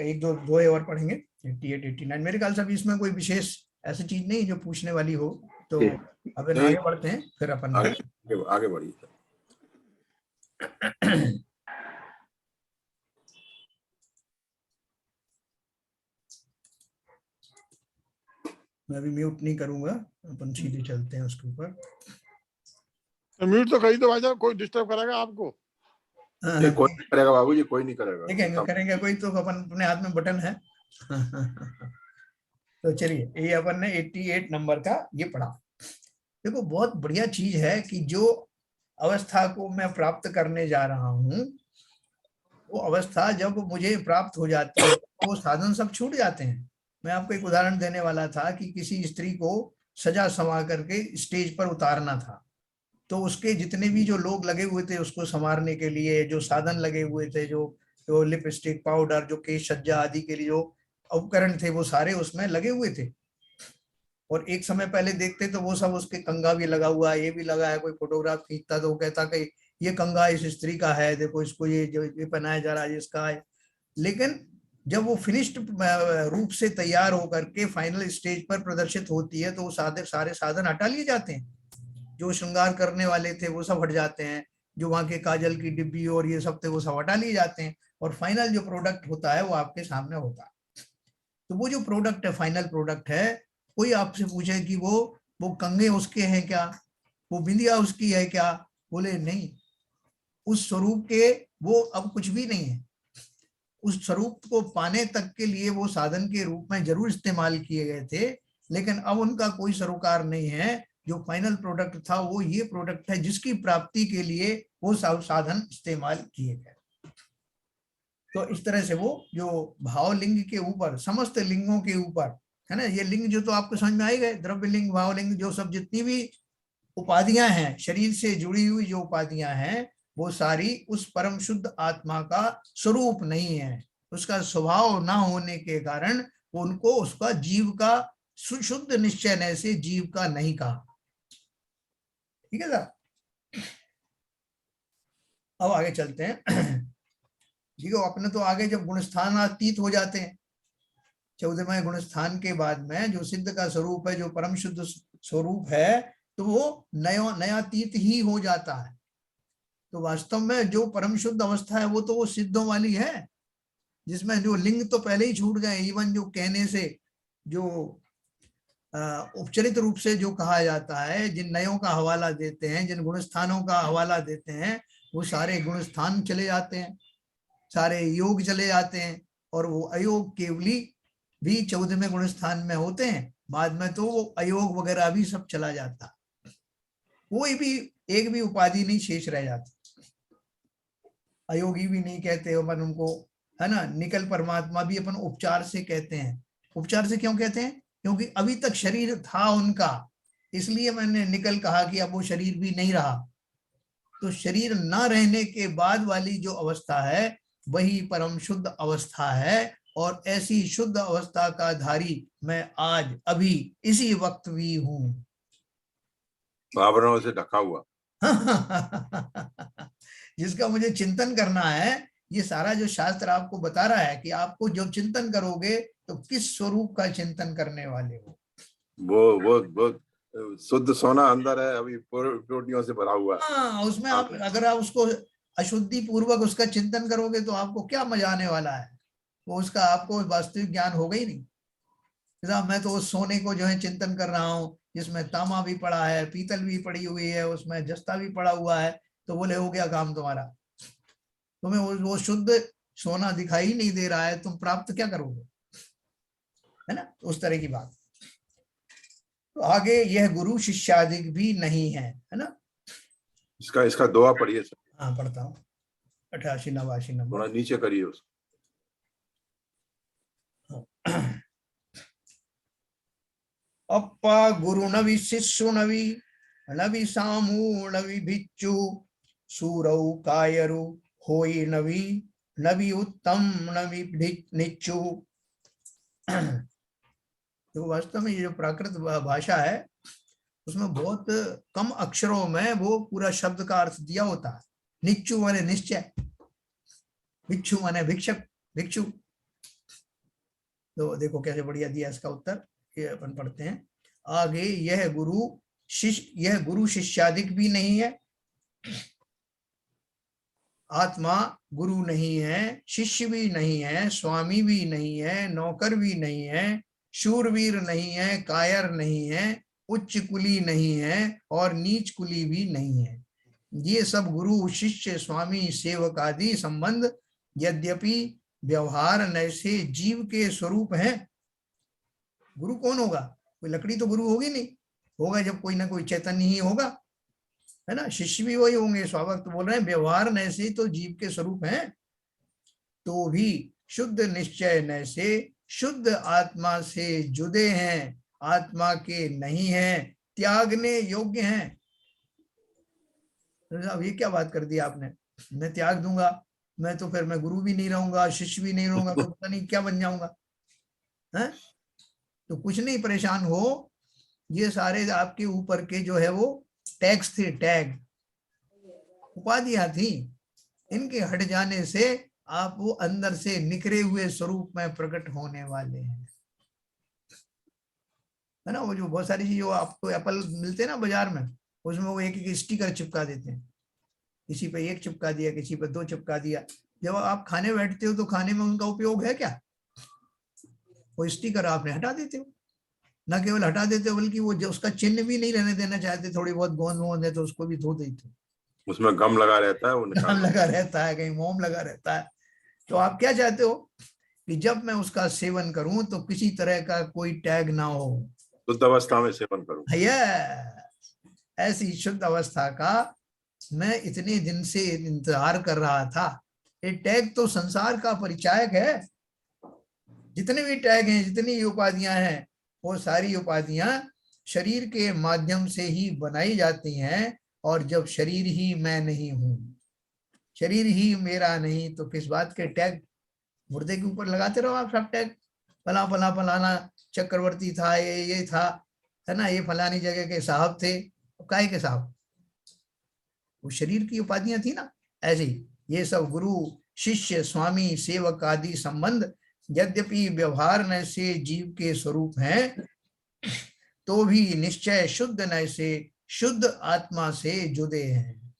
एक दो और पढ़ेंगे 88 89। मेरे ख्याल से अभी इसमें कोई विशेष ऐसी चीज नहीं जो पूछने वाली हो, तो अपन आगे बढ़ते हैं, फिर अपन आगे बढ़िए। मैं अभी म्यूट नहीं करूंगा, अपन सीधे चलते हैं उसके ऊपर। म्यूट तो कहीं तो भाई साहब कोई डिस्टर्ब करेगा आपको? कोई नहीं करेगा बाबूजी, कोई नहीं करेगा। करेंगे कोई तो अपन अपने हाथ में बटन है। तो चलिए, ये अपन ने 88 नंबर का ये पढ़ा। देखो बहुत बढ़िया चीज है कि जो अवस्था को मैं प्राप्त करने जा रहा हूँ, वो अवस्था जब मुझे प्राप्त हो जाती है तो वो साधन सब छूट जाते हैं। मैं आपको एक उदाहरण देने वाला था कि किसी स्त्री को सजा संवार करके स्टेज पर उतारना था, तो उसके जितने भी जो लोग लगे हुए थे उसको संवारने के लिए, जो साधन लगे हुए थे, जो लिपस्टिक, पाउडर, जो केश सज्जा आदि के लिए जो उपकरण थे, वो सारे उसमें लगे हुए थे। और एक समय पहले देखते तो वो सब उसके कंगा भी लगा हुआ है, ये भी लगा है, कोई फोटोग्राफ खींचता तो वो कहता कि ये कंगा इस स्त्री का है, देखो इसको ये जो ये पहनाया जा रहा है इसका है। लेकिन जब वो फिनिश्ड रूप से तैयार होकर के फाइनल स्टेज पर प्रदर्शित होती है तो वो सारे साधन हटा लिए जाते हैं, जो श्रृंगार करने वाले थे वो सब हट जाते हैं, जो वहां के काजल की डिब्बी और ये सब थे वो सब हटा लिए जाते हैं, और फाइनल जो प्रोडक्ट होता है वो आपके सामने होता है। तो वो जो प्रोडक्ट है, फाइनल प्रोडक्ट है, कोई आपसे पूछे कि वो कंगे उसके हैं क्या, वो बिंदिया उसकी है क्या, बोले नहीं, उस स्वरूप के वो अब कुछ भी नहीं है। उस स्वरूप को पाने तक के लिए वो साधन के रूप में जरूर इस्तेमाल किए गए थे, लेकिन अब उनका कोई सरोकार नहीं है। जो फाइनल प्रोडक्ट था वो ये प्रोडक्ट है जिसकी प्राप्ति के लिए वो साधन इस्तेमाल किए गए। तो इस तरह से वो जो भावलिंग के ऊपर, समस्त लिंगों के ऊपर है ना, ये लिंग जो तो आपको समझ में आई गए, द्रव्य लिंग, भावलिंग, जो सब जितनी भी उपाधियां हैं, शरीर से जुड़ी हुई जो उपाधियां हैं, वो सारी उस परम शुद्ध आत्मा का स्वरूप नहीं है। उसका स्वभाव ना होने के कारण उनको उसका जीव का शुद्ध निश्चय से जीव का नहीं कहा। ठीक है सर, अब आगे चलते हैं। ठीक है, अपने तो आगे जब गुणस्थान अतीत हो जाते हैं, 14वें गुणस्थान के बाद में जो सिद्ध का स्वरूप है, जो परम शुद्ध स्वरूप है, तो वो नया तीत ही हो जाता है। तो वास्तव में जो परम शुद्ध अवस्था है वो तो वो सिद्धों वाली है, जिसमें जो लिंग तो पहले ही छूट गए। इवन जो कहने से, जो उपचरित रूप से जो कहा जाता है, जिन नयों का हवाला देते हैं, जिन गुणस्थानों का हवाला देते हैं, वो सारे गुणस्थान चले जाते हैं, सारे योग चले जाते हैं, और वो अयोग केवली भी 14वें गुणस्थान में होते हैं। बाद में तो वो अयोग वगैरह भी सब चला जाता, कोई भी एक भी उपाधि नहीं शेष रह जाती। अयोगी भी नहीं कहते अपन उनको, है ना। निकल परमात्मा भी अपन उपचार से कहते हैं। उपचार से क्यों कहते हैं? क्योंकि अभी तक शरीर था उनका, इसलिए मैंने निकल कहा कि अब वो शरीर भी नहीं रहा। तो शरीर ना रहने के बाद वाली जो अवस्था है वही परम शुद्ध अवस्था है, और ऐसी शुद्ध अवस्था का धारी मैं आज अभी इसी वक्त भी हूं, आवरणों से ढका हुआ। जिसका मुझे चिंतन करना है। ये सारा जो शास्त्र आपको बता रहा है कि आपको जब चिंतन करोगे तो किस स्वरूप का चिंतन करने वाले हो। वो शुद्ध सोना अंदर है, अभी प्रोटियों से भरा हुआ है। हाँ, उसमें आप अगर आप उसको अशुद्धि पूर्वक उसका चिंतन करोगे तो आपको क्या मजा आने वाला है, वो उसका आपको वास्तविक ज्ञान होगा ही नहीं। मैं तो उस सोने को जो है चिंतन कर रहा हूँ, जिसमें तांबा भी पड़ा है, पीतल भी पड़ी हुई है, उसमें जस्ता भी पड़ा हुआ है, तो बोले हो गया काम तुम्हारा। तुम्हें वो शुद्ध सोना दिखाई नहीं दे रहा है, तुम प्राप्त क्या करोगे, है ना। उस तरह की बात। तो आगे यह गुरु शिष्यादिक भी नहीं है ना। इसका दुआ पढ़िए सर। हाँ पढ़ता हूँ, 88 89 नंबर, थोड़ा नीचे करिए उसको। अप्पा गुरु नवि शिष्यु नवि नवि सामू नवि भिच्चु सूरौ कायरु होई नवि नवि उत्तम नवि निच्चु। तो वास्तव में ये जो प्राकृत भाषा है उसमें बहुत कम अक्षरों में वो पूरा शब्द का अर्थ दिया होता है। निच्चु माने निश्चय, भिक्षु माने भिक्षक, भिक्षु। तो देखो कैसे बढ़िया दिया इसका उत्तर, ये अपन पढ़ते हैं आगे। यह गुरु शिष्यादिक भी नहीं है। आत्मा गुरु नहीं है, शिष्य भी नहीं है, स्वामी भी नहीं है, नौकर भी नहीं है, शूरवीर नहीं है, कायर नहीं है, उच्च कुली नहीं है और नीच कुली भी नहीं है। ये सब गुरु शिष्य स्वामी सेवक आदि संबंध यद्यपि व्यवहार नैसे जीव के स्वरूप है। गुरु कौन होगा? कोई लकड़ी तो गुरु होगी नहीं, होगा जब कोई ना कोई चैतन्य ही होगा, है ना। शिष्य भी वही होंगे। स्वाभाविक तो बोल रहे हैं व्यवहार नैसे तो जीव के स्वरूप हैं, तो भी शुद्ध निश्चय नैसे शुद्ध आत्मा से जुदे हैं, आत्मा के नहीं हैं, त्यागने योग्य हैं। अब ये क्या बात कर दी आपने, मैं त्याग दूंगा, मैं तो फिर मैं गुरु भी नहीं रहूंगा, शिष्य भी नहीं रहूंगा, तो पता नहीं क्या बन जाऊंगा, है। तो कुछ नहीं, परेशान हो, ये सारे आपके ऊपर के जो है वो टैग्स थे, टैग उपाधियां थी। इनके हट जाने से आप वो अंदर से निकरे हुए स्वरूप में प्रकट होने वाले हैं, है ना। वो जो बहुत सारी चीज जो आपको एप्पल मिलते हैं ना बाजार में, उसमें वो एक एक स्टिकर चिपका देते हैं, किसी पे एक चिपका दिया, किसी पे 2 चिपका दिया। जब आप खाने बैठते हो तो खाने में उनका उपयोग है क्या? वो स्टिकर आपने हटा देते हो, न केवल हटा देते हो बल्कि वो जो उसका चिन्ह भी नहीं रहने देना चाहते। थोड़ी बहुत गोंद वोंद है तो उसको भी धो देते हो, उसमें गम लगा रहता है, वो गम लगा रहता है, कहीं मोम लगा रहता है। तो आप क्या चाहते हो कि जब मैं उसका सेवन करूं तो किसी तरह का कोई टैग ना हो, शुद्ध अवस्था में सेवन करूं। ऐसी शुद्ध अवस्था का मैं इतने दिन से इंतजार कर रहा था। ये टैग तो संसार का परिचायक है। जितने भी टैग हैं, जितनी उपाधियां हैं, वो सारी उपाधियां शरीर के माध्यम से ही बनाई जाती हैं। और जब शरीर ही मैं नहीं हूं, शरीर ही मेरा नहीं, तो किस बात के टैग? मुर्दे के ऊपर लगाते रहो आप सब टैग, फला फला फलाना चक्रवर्ती था, ये था, है ना, ये फलानी जगह के साहब थे। काहे के साहब? वो शरीर की उपाधियां थी ना। ऐसे ही ये सब गुरु शिष्य स्वामी सेवक आदि संबंध यद्यपि व्यवहार न से जीव के स्वरूप हैं, तो भी निश्चय शुद्ध न से शुद्ध आत्मा से जुड़े हैं,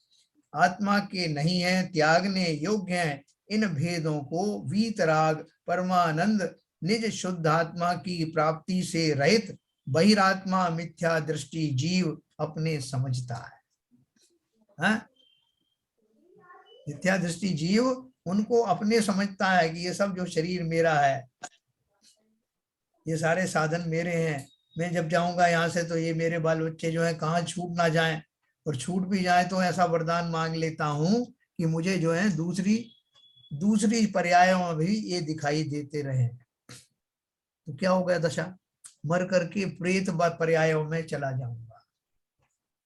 आत्मा के नहीं है, त्यागने योग्य हैं। इन भेदों को वीतराग परमानंद निज शुद्ध आत्मा की प्राप्ति से रहित बहिरात्मा मिथ्या दृष्टि जीव अपने समझता है। मिथ्या दृष्टि जीव उनको अपने समझता है कि ये सब जो शरीर मेरा है, ये सारे साधन मेरे हैं, मैं जब जाऊंगा यहाँ से तो ये मेरे बाल बच्चे जो है कहाँ छूट ना जाएं, और छूट भी जाए तो ऐसा वरदान मांग लेता हूँ कि मुझे जो है दूसरी पर्यायों में भी ये दिखाई देते रहे। तो क्या हो गया दशा? मर करके प्रेत पर्यायों में चला जाऊंगा,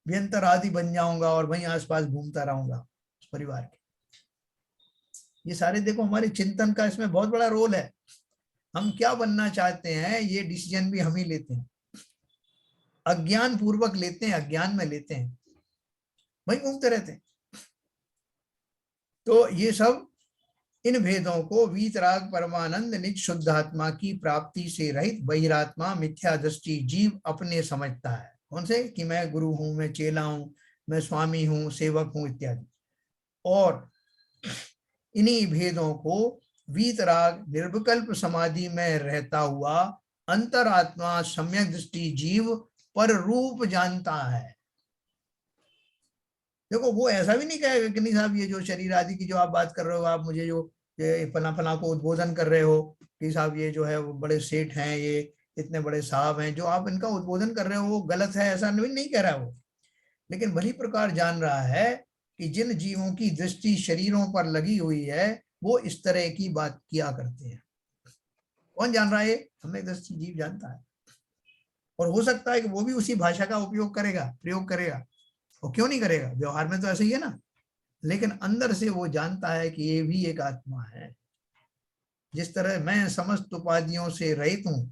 व्यंतर आदि बन जाऊंगा और वहीं आसपास घूमता रहूंगा उस परिवार के। ये सारे देखो हमारे चिंतन का इसमें बहुत बड़ा रोल है। हम क्या बनना चाहते हैं ये डिसीजन भी हम ही लेते हैं, अज्ञान पूर्वक लेते हैं, अज्ञान में लेते हैं, वहीं घूमते रहते हैं। तो ये सब इन भेदों को वीतराग परमानंद निज शुद्ध आत्मा की प्राप्ति से रहित बहिरात्मा मिथ्या दृष्टि जीव अपने समझता है। कौन से? कि मैं गुरु हूं, मैं चेला हूं, मैं स्वामी हूं, सेवक हूं इत्यादि। और इन्हीं भेदों को वीतराग निर्विकल्प समाधि में रहता हुआ अंतरात्मा सम्यक दृष्टि जीव पर रूप जानता है। देखो वो ऐसा भी नहीं कहेगा कि नहीं साहब ये जो शरीर आदि की जो आप बात कर रहे हो, आप मुझे जो फला फला को उद्बोधन कर रहे हो कि साहब ये जो है वो बड़े सेठ हैं, ये इतने बड़े साहब हैं, जो आप इनका उद्बोधन कर रहे हो वो गलत है, ऐसा नहीं कह रहा है वो। लेकिन भली प्रकार जान रहा है कि जिन जीवों की दृष्टि शरीरों पर लगी हुई है वो इस तरह की बात किया करते हैं। कौन जान रहा है? हमें दृष्टि जीव जानता है। और हो सकता है कि वो भी उसी भाषा का उपयोग करेगा, प्रयोग करेगा, और क्यों नहीं करेगा, व्यवहार में तो ऐसे ही है ना। लेकिन अंदर से वो जानता है कि ये भी एक आत्मा है। जिस तरह मैं समस्त उपाधियों से रहित हूं,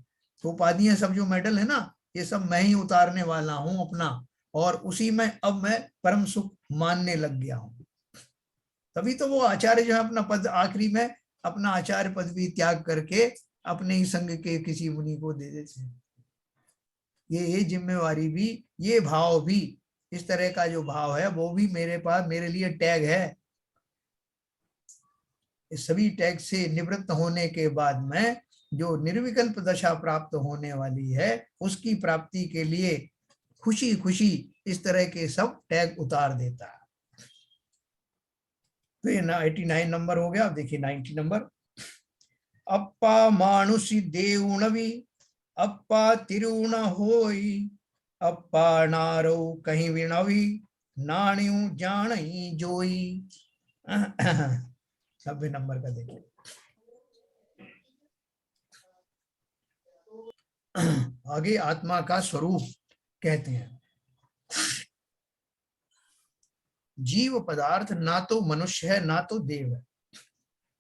तो उपाधियां सब जो मेडल है ना, ये सब मैं ही उतारने वाला हूं अपना, और उसी में अब मैं परम सुख मानने लग गया हूं। तभी तो वो आचार्य जो है अपना पद आखिरी में अपना आचार्य पद भी त्याग करके अपने ही संग के किसी मुनि को दे देते हैं। ये जिम्मेवारी भी, ये भाव भी, इस तरह का जो भाव है वो भी मेरे पास, मेरे लिए टैग है। इस सभी टैग से निवृत्त होने के बाद में जो निर्विकल्प दशा प्राप्त होने वाली है उसकी प्राप्ति के लिए खुशी खुशी इस तरह के सब टैग उतार देता है। तो ये 89 नंबर हो गया। अब देखिए 90 नंबर। अप्पा मानुषी देउणवी अप्पा तिरुण होई, अप्पा नारो कहीं विणवी नाणियों जानी जोई। 90 नंबर का देखिए। आगे आत्मा का स्वरूप कहते हैं। जीव पदार्थ ना तो मनुष्य है ना तो देव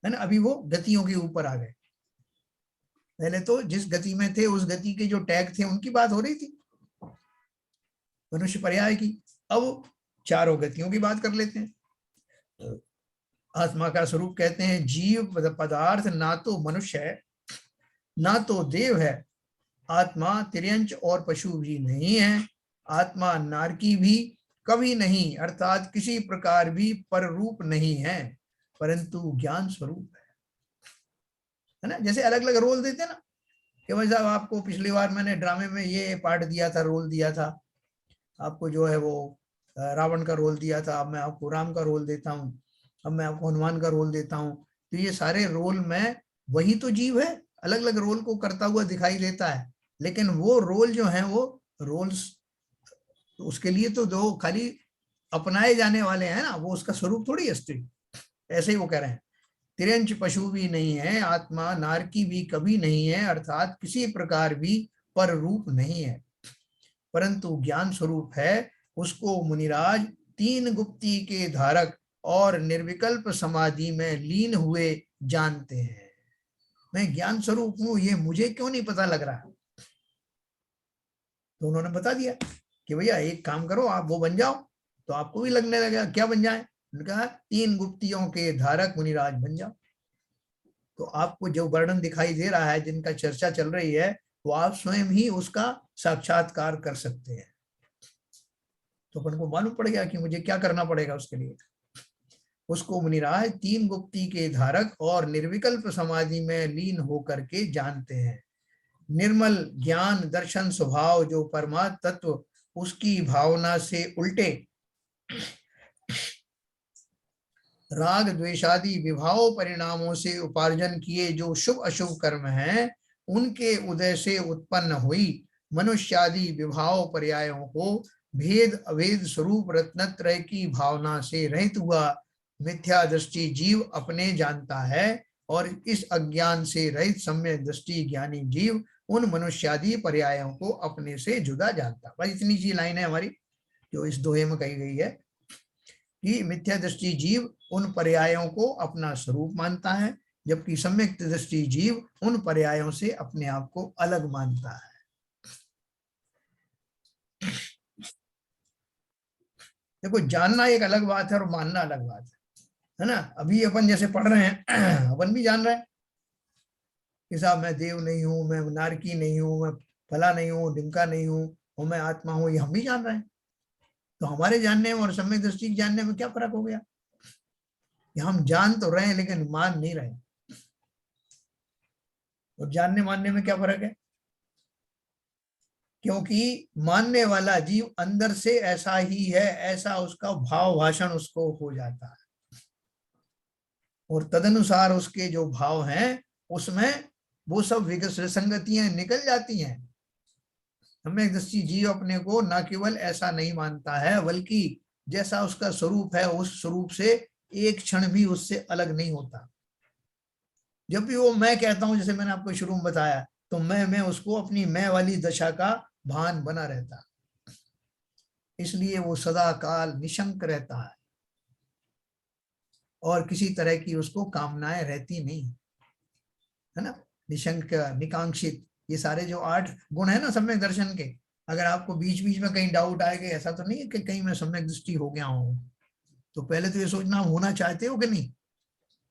है ना। अभी वो गतियों के ऊपर आ गए। पहले तो जिस गति में थे उस गति के जो टैग थे उनकी बात हो रही थी। मनुष्य पर्याय की। अब चारों गतियों की बात कर लेते हैं। आत्मा का स्वरूप कहते हैं जीव पदार्थ ना तो मनुष्य है ना तो देव है। आत्मा तिर्यंच और पशु भी नहीं है। आत्मा नारकी भी कभी नहीं, अर्थात किसी प्रकार भी पर रूप नहीं है, परंतु ज्ञान स्वरूप है ना। जैसे अलग अलग रोल देते हैं ना, कि भाई साहब आपको पिछली बार मैंने ड्रामे में ये पार्ट दिया था, रोल दिया था आपको, जो है वो रावण का रोल दिया था, अब मैं आपको राम का रोल देता हूँ, अब मैं आपको हनुमान का रोल देता हूँ। तो ये सारे रोल में वही तो जीव है, अलग अलग रोल को करता हुआ दिखाई देता है, लेकिन वो रोल जो है वो रोल्स उसके लिए तो दो खाली अपनाए जाने वाले हैं ना, वो उसका स्वरूप थोड़ी अस्ति। ऐसे ही वो कह रहे हैं तिरंच पशु भी नहीं है, आत्मा नारकी भी कभी नहीं है, अर्थात किसी प्रकार भी पर रूप नहीं है, परंतु ज्ञान स्वरूप है। उसको मुनिराज तीन गुप्ती के धारक और निर्विकल्प समाधि में लीन हुए जानते हैं। मैं ज्ञान स्वरूप हूं, ये मुझे क्यों नहीं पता लग रहा? तो उन्होंने बता दिया कि भैया एक काम करो, आप वो बन जाओ तो आपको भी लगने लगेगा। क्या बन जाए? उन्होंने कहा तीन गुप्तियों के धारक मुनिराज बन जाओ। तो आपको जो वर्णन दिखाई दे रहा है, जिनका चर्चा चल रही है, वो आप स्वयं ही उसका साक्षात्कार कर सकते हैं। तो अपन को मालूम पड़ गया कि मुझे क्या करना पड़ेगा उसके लिए। उसको मुनिराज तीन गुप्ती के धारक और निर्विकल्प समाधि में लीन होकर के जानते हैं। निर्मल ज्ञान दर्शन स्वभाव जो परमात्म तत्व उसकी भावना से उल्टे राग द्वेषादि विभाव परिणामों से उपार्जन किए जो शुभ अशुभ कर्म हैं, उनके उदय से उत्पन्न हुई मनुष्यादि विभाव पर्यायों को भेद अभेद स्वरूप रत्नत्रय की भावना से रहित हुआ मिथ्या दृष्टि जीव अपने जानता है, और इस अज्ञान से रहित सम्यक दृष्टि ज्ञानी जीव उन मनुष्यादि पर्यायों को अपने से जुदा जानता। बस इतनी सी लाइन है हमारी जो इस दोहे में कही गई है कि मिथ्या दृष्टि जीव उन पर्यायों को अपना स्वरूप मानता है, जबकि सम्यक दृष्टि जीव उन पर्यायों से अपने आप को अलग मानता है। देखो, जानना एक अलग बात है और मानना अलग बात है ना। अभी अपन जैसे पढ़ रहे हैं, अपन भी जान रहे हैं कि साहब मैं देव नहीं हूं, मैं नारकी नहीं हूं, मैं फला नहीं हूं, ढिमका नहीं हूं, और मैं आत्मा हूं, ये हम भी जान रहे हैं। तो हमारे जानने में और सम्यक दृष्टि जानने में क्या फर्क हो गया? कि हम जान तो रहे हैं लेकिन मान नहीं रहे। और जानने मानने में क्या फर्क है? क्योंकि मानने वाला जीव अंदर से ऐसा ही है, ऐसा उसका भाव भाषण उसको हो जाता है, और तदनुसार उसके जो भाव हैं उसमें वो सब विसंगतियां निकल जाती हैं। सम्यक दृष्टि जीव अपने को न केवल ऐसा नहीं मानता है, बल्कि जैसा उसका स्वरूप है उस स्वरूप से एक क्षण भी उससे अलग नहीं होता। जब भी वो मैं कहता हूं, जैसे मैंने आपको शुरू में बताया, तो मैं उसको अपनी मैं वाली दशा का भान बना रहता, इसलिए वो सदा काल निशंक रहता है और किसी तरह की उसको कामनाएं रहती नहीं, है ना। निशंक, निकांक्षित, ये सारे जो 8 गुण है ना सम्यक दर्शन के, अगर आपको बीच बीच में कहीं डाउट आए कि ऐसा तो नहीं है कि कहीं मैं सम्यक दृष्टि हो गया हूं, तो पहले तो ये सोचना होना चाहते हो कि नहीं।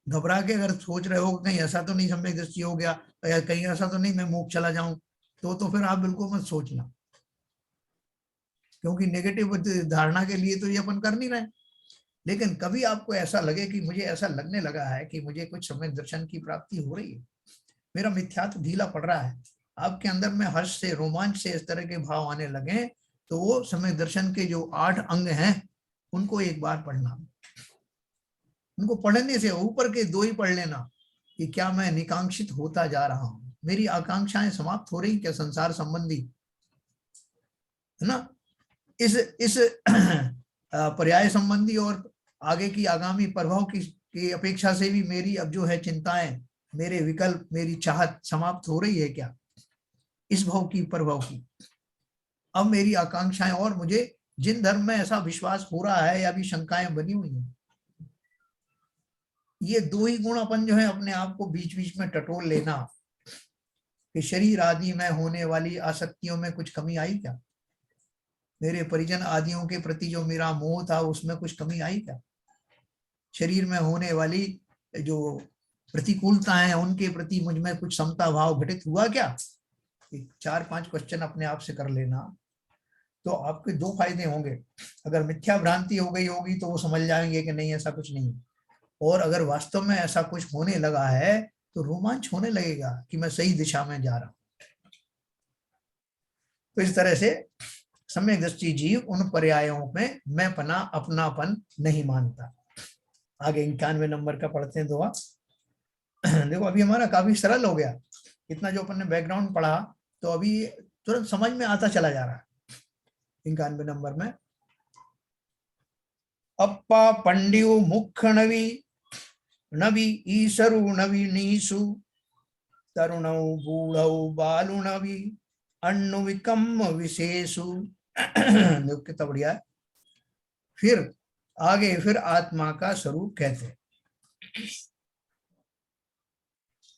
घबरा के अगर सोच रहे हो कहीं ऐसा तो नहीं सम्यक दृष्टि हो गया, या कहीं ऐसा तो नहीं मैं मूक चला जाऊं, तो फिर आप बिल्कुल मत सोचना, क्योंकि नेगेटिव धारणा के लिए तो ये अपन कर नहीं रहे। लेकिन कभी आपको ऐसा लगे कि मुझे ऐसा लगने लगा है कि मुझे कुछ सम्यक दर्शन की प्राप्ति हो रही है, मेरा मिथ्यात्व ढीला पड़ रहा है, आपके अंदर में हर्ष से, रोमांच से इस तरह के भाव आने लगे, तो वो सम्यक दर्शन के जो 8 अंग हैं उनको एक बार पढ़ना। उनको पढ़ने से ऊपर के 2 ही पढ़ लेना कि क्या मैं निकांक्षित होता जा रहा हूं, मेरी आकांक्षाएं समाप्त हो रही क्या संसार संबंधी, है ना। इस पर्याय संबंधी और आगे की आगामी प्रभाव की अपेक्षा से भी मेरी अब जो है चिंताएं, मेरे विकल्प, मेरी चाहत समाप्त हो रही है क्या इस भाव की, प्रभाव की। अब मेरी आकांक्षाएं, और मुझे जिन धर्म में ऐसा विश्वास हो रहा है या भी शंकाएं बनी हुई हैं, ये 2 ही गुण अपन जो है अपने आप को बीच बीच में टटोल लेना कि शरीर आदि में होने वाली आसक्तियों में कुछ कमी आई क्या, मेरे परिजन आदियों के प्रति जो मेरा मोह था उसमें कुछ कमी आई क्या? शरीर में होने वाली जो प्रतिकूलता है उनके प्रति मुझ में कुछ समता भाव घटित हुआ क्या? 4-5 क्वेश्चन अपने आप से कर लेना तो आपके दो फायदे होंगे। अगर मिथ्या भ्रांति हो गई होगी तो वो समझ जाएंगे कि नहीं ऐसा कुछ नहीं, और अगर वास्तव में ऐसा कुछ होने लगा है तो रोमांच होने लगेगा कि मैं सही दिशा में जा रहा हूं। तो इस तरह से सम्यक दृष्टि जीव उन पर्यायों में मैं पना अपनापन नहीं मानता। आगे 91 नंबर का पढ़ते हैं दुआ। देखो अभी हमारा काफी सरल हो गया, इतना जो अपन ने बैकग्राउंड पढ़ा तो अभी तुरंत समझ में आता चला जा रहा है। 91 नंबर में अप्पा पंडियो मुख नवी नवी ईसरु नवी नीसु तरुणौ बूढ़ौ बालु नवी अण्णु विकम विशेषु। कितना बढ़िया है। फिर आगे फिर आत्मा का स्वरूप कहते हैं।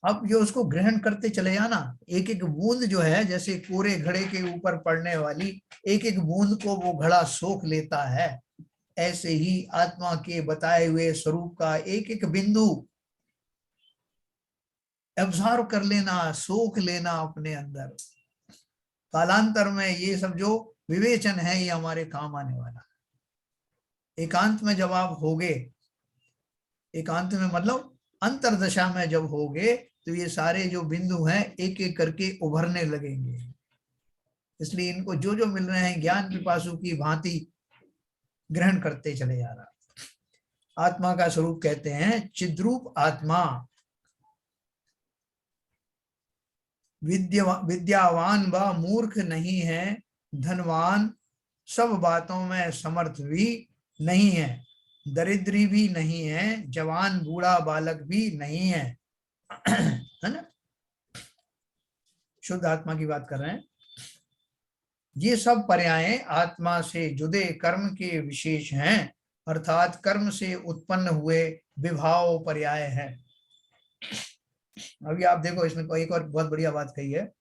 अब जो उसको ग्रहण करते चले जाना, एक एक बूंद जो है जैसे कोरे घड़े के ऊपर पड़ने वाली एक एक बूंद को वो घड़ा सोख लेता है, ऐसे ही आत्मा के बताए हुए स्वरूप का एक एक बिंदु एब्जॉर्व कर लेना, सोख लेना अपने अंदर। कालांतर में ये सब जो विवेचन है ये हमारे काम आने वाला। एकांत में जब आप होगे, एकांत में मतलब अंतरदशा में जब होगे तो ये सारे जो बिंदु हैं एक एक करके उभरने लगेंगे। इसलिए इनको जो जो मिल रहे हैं ज्ञान पिपासु की भांति ग्रहण करते चले जा रहा। आत्मा का स्वरूप कहते हैं चिद्रूप आत्मा। विद्यावान व मूर्ख नहीं है, धनवान सब बातों में समर्थ भी नहीं है, दरिद्री भी नहीं है, जवान बूढ़ा बालक भी नहीं है। है ना? शुद्ध आत्मा की बात कर रहे हैं। ये सब पर्याय आत्मा से जुदे कर्म के विशेष हैं, अर्थात कर्म से उत्पन्न हुए विभाव पर्याय हैं। अभी आप देखो इसमें एक और बहुत बढ़िया बात कही है।